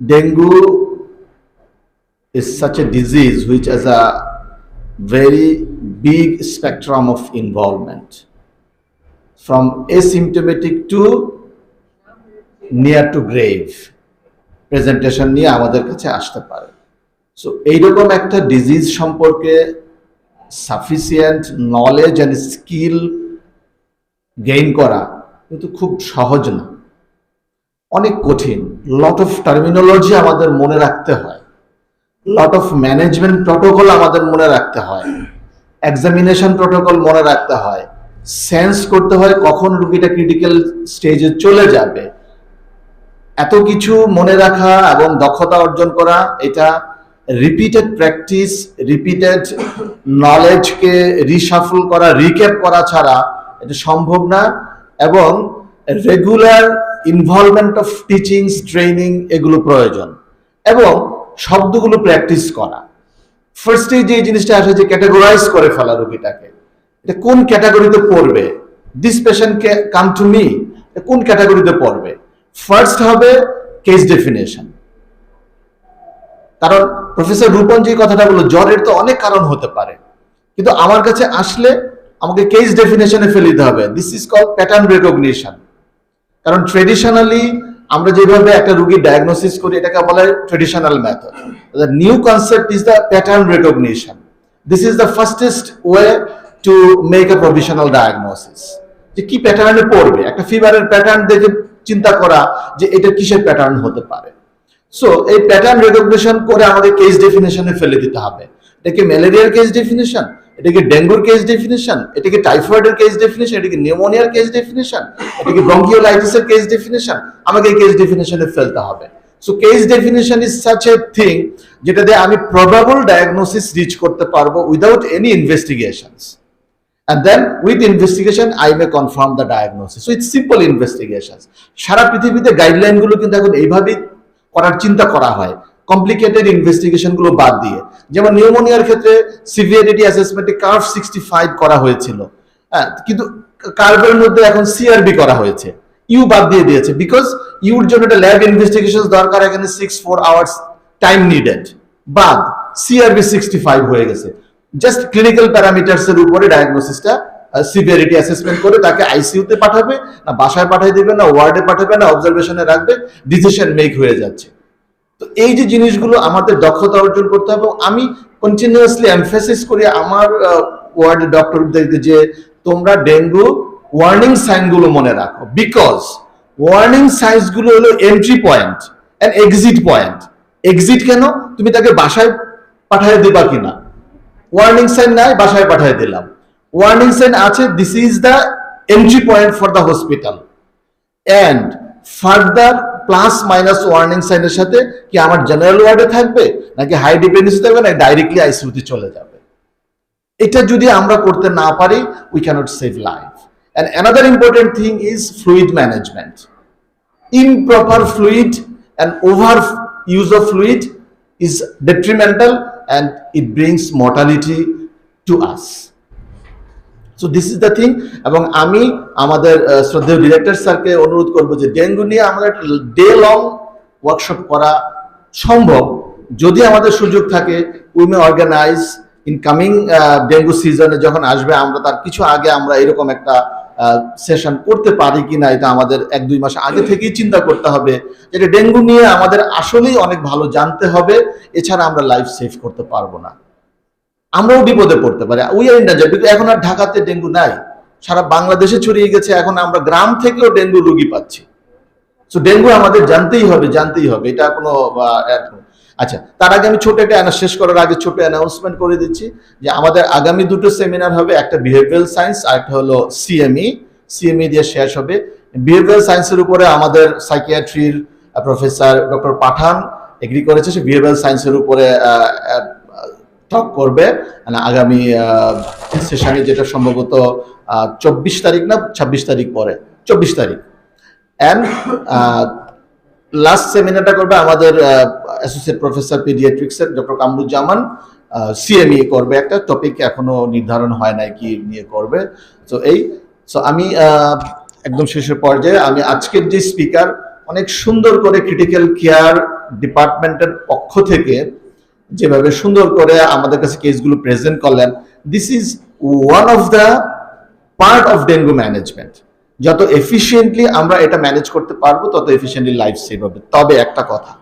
dengue is such a disease which has a very big spectrum of involvement, from asymptomatic to near to grave. Presentation নিয়ে আমাদের কাছে আসতে পারে। সো এইরকম একটা ডিজিজ সম্পর্কে sufficient knowledge and skill gain করা কিন্তু খুব সহজ না, অনেক কঠিন। লট অফ টার্মিনোলজি আমাদের মনে রাখতে হয়, লট অফ ম্যানেজমেন্ট প্রটোকল আমাদের মনে রাখতে হয়, এক্সামিনেশন প্রটোকল মনে রাখতে হয়, সেন্স করতে হয় কখন রুগীটা ক্রিটিক্যাল স্টেজে চলে যাবে। এত কিছু মনে রাখা এবং দক্ষতা অর্জন করা, এটা রিপিটেড প্র্যাকটিস, রিপিটেড নলেজকে রিশাফল করা, রিক্যাপ করা ছাড়া এটা সম্ভব না। এবং regular involvement of teachings, training এগুলো প্রয়োজন, এবং শব্দগুলো প্র্যাকটিস করা। ফার্স্টে যে জিনিসটা আসে যে ক্যাটাগরাইজ করে ফেলা রোগীটাকে, এটা কোন ক্যাটাগরিতে পড়বে, this patient come to me, কোন ক্যাটাগরিতে পড়বে। ফার্স্ট হবে কেস ডেফিনেশন, কারণ প্রফেসর রূপন যে কথাটা বলল জ্বরের তো অনেক কারণ হতে পারে, কিন্তু আমার কাছে আসলে আমাকে কেস ডেফিনেশনে ফেলে দিতে হবে। This is called pattern recognition. কারণ ট্রেডিশনালি আমরা যেভাবে একটা রোগী ডায়াগনোসিস করি এটাকে বলা হয় traditional method. The new concept is the pattern recognition. This is the fastest way to make a provisional diagnosis, যে কি প্যাটার্নে পড়বে, একটা ফিভারের প্যাটার্ন দেখে চিন্তা করা যে এটা কিসের প্যাটার্ন হতে পারে। সো এই প্যাটার্ন রেকগনিশন করে আমাদের কেস ডেফিনেশনে ফেলে দিতে হবে। এটাকে ম্যালেরিয়ার কেস ডেফিনেশন, এটাকে ডেঙ্গুর কেস ডেফিনেশন, এটাকে টাইফয়েডের কেস ডেফিনেশন, এটাকে নিউমোনিয়ার কেস ডেফিনেশন, এটাকে ব্রঙ্কিওলাইটিসের কেস ডেফিনেশন, আমাকে এই কেস ডেফিনেশনে ফেলতে হবে। So case definition is such a thing যেটা দিয়ে আমি প্রবাবল ডায়াগনোসিস রিচ করতে পারবো without any investigations. And then with investigation I may confirm the diagnosis. So it's simple investigations. সারা পৃথিবীতে গাইডলাইন গুলো কিন্তু এখন এইভাবেই করার চিন্তা করা হয়, কমপ্লিকেটেড ইনভেস্টিগেশন গুলো বাদ দিয়ে। যেমন নিউমোনিয়ার ক্ষেত্রে সিভিয়ারিটি অ্যাসেসমেন্টে কার্ভ 65 করা হয়েছিল, কিন্তু কার্ভের মধ্যে এখন সিআরবি করা হয়েছে, ইউ বাদ দিয়ে দিয়েছে, বিকজ ইউর জন্য একটা ল্যাব ইনভেস্টিগেশন দরকার, এখানে 6-4 আওয়ার্স টাইম নিডেড, বাদ সিআরবি 65 হয়ে গেছে। জাস্ট ক্লিনিক্যাল প্যারামিটারস এর উপরে ডায়াগনোসিসটা সিভিয়ারিটি অ্যাসেসমেন্ট করে তাকে আইসিইউতে পাঠাবে না বাসায় পাঠিয়ে দেবে না ওয়ার্ডে পাঠাবে না অবজারভেশনে রাখবে, ডিসিশন মেক হয়ে যাচ্ছে। তো এই যে জিনিসগুলো আমাদের দক্ষতা অর্জন করতে হবে। আমি কন্টিনিউয়াসলি এমফেসিস করি আমার ওয়ার্ড ডক্টরদেরকে যে তোমরা ডেঙ্গু ওয়ার্নিং সাইনগুলো মনে রাখো, বিকজ ওয়ার্নিং সাইন্স গুলো হলো entry point and exit point. Exit কেন? তুমি তাকে বাসায় পাঠিয়ে দিবা কিনা, ওয়ার্নিং সাইন নাই, বাসায় পাঠিয়ে দিলাম। ওয়ার্নিং সাইন আছে, this is the entry point for the hospital, and further plus minus warning সাইনের সাথে কি আমার জেনারেল ওয়ার্ডে থাকবে নাকি হাই ডিপেন্ডেন্সি থাকবে নাকি ডাইরেক্টলি আইসিইউতে চলে যাবে। এটা যদি আমরা করতে না পারি, we cannot save life. And another important thing is fluid management. Improper fluid and over use of fluid is detrimental and it brings mortality to us. So this is the thing. এবং আমি আমাদের শ্রদ্ধেয় ডিরেক্টর স্যারকে অনুরোধ করব যে ডেঙ্গু নিয়ে আমাদের একটা ডে লং ওয়ার্কশপ করা সম্ভব যদি আমাদের সুযোগ থাকে। We may organise in coming dengue সিজনে যখন আসবে, আমরা তার কিছু আগে আমরা এরকম একটা সেশন করতে পারি কিনা, এটা আমাদের 1-2 মাস আগে থেকেই চিন্তা করতে হবে। যেটা ডেঙ্গু নিয়ে আমাদের আসলেই অনেক ভালো জানতে হবে, এছাড়া আমরা লাইফ সেভ করতে পারবো না, আমরাও বিপদে পড়তে পারি। উই আর ইন ডেঞ্জার, কিন্তু এখন আর ঢাকাতে ডেঙ্গু নাই, সারা বাংলাদেশে ছড়িয়ে গেছে। এখন আমরা গ্রাম থেকেও ডেঙ্গু রোগী পাচ্ছি। সো ডেঙ্গু আমাদের জানতেই হবে, এটা কোনো আচ্ছা। তার আগে আমি ছোট একটা শেষ করার আগে ছোট অ্যানাউন্সমেন্ট করে দিচ্ছি যে আমাদের আগামী 2টো সেমিনার হবে, একটা বিহেভিয়ারাল সায়েন্স আর একটা হলো সিএমই দিয়ে শেষ হবে। বিহেভিয়ারাল সায়েন্সের উপরে আমাদের সাইকিয়াট্রির প্রফেসর ডক্টর পাঠান এগ্রি করেছে, সে বিহেভিয়ারাল সায়েন্সের উপরে টক করবে আগামী সেশনে, যেটা সম্ভবত 24 তারিখ না 26 তারিখ পরে, 24 তারিখ। অ্যান্ড লাস্ট সেমিনারটা করবে আমাদের অ্যাসোসিয়েট প্রফেসর পিডিয়াট্রিক্সের ডক্টর কামরুজ্জামান, সিএমই করবে, একটা টপিক এখনো নির্ধারণ হয় নাই কি নিয়ে করবে। সো আমি একদম শেষের পর্যায়ে আমি আজকের যে স্পিকার অনেক সুন্দর করে ক্রিটিক্যাল কেয়ার ডিপার্টমেন্টের পক্ষ থেকে যেভাবে সুন্দর করে আমাদের কাছে কেসগুলো প্রেজেন্ট করলেন, this is one of the part of dengue management. যত এফিশিয়েন্টলি আমরা এটা ম্যানেজ করতে পারবো তত এফিশিয়েন্টলি লাইফ সেভ হবে। তবে একটা কথা,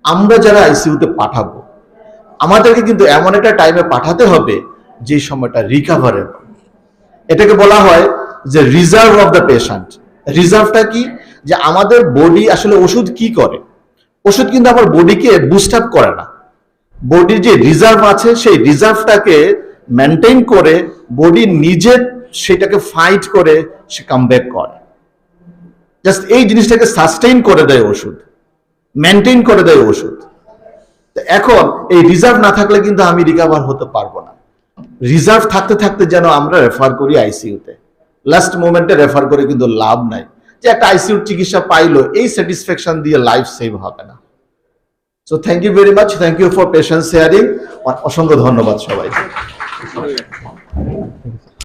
আমরা যারা আইসিইউতে পাঠাবো আমাদেরকে কিন্তু এমন একটা টাইমে পাঠাতে হবে যে সময়টা রিকভারেবল। এটাকে বলা হয় যে রিজার্ভ অফ দ্য পেশেন্ট। রিজার্ভটা কি? যে আমাদের বডি আসলে ওষুধ কি করে, ওষুধ কিন্তু আমার বডিকে বুস্ট আপ করে না, বডির যে রিজার্ভ আছে সেই রিজার্ভটাকে মেনটেন করে বডি নিজে সেটাকে ফাইট করে সে কামব্যাক করে। জাস্ট এই জিনিসটাকে সাস্টেইন করে দেয় ওষুধ, মেনটেন করে দেয় ওষুধ। এখন এই রিজার্ভ না থাকলে কিন্তু আমি রিকভার হতে পারবো না। রিজার্ভ থাকতে থাকতে যেন আমরা রেফার করি আইসিইউতে, লাস্ট মোমেন্টে রেফার করে কিন্তু লাভ নাই। যে একটা আইসিইউ চিকিৎসা পাইলো, এই স্যাটিসফ্যাকশন দিয়ে লাইফ সেভ হবে না। So thank you very much, thank you for patience sharing. অসংখ্য ধন্যবাদ সবাইকে।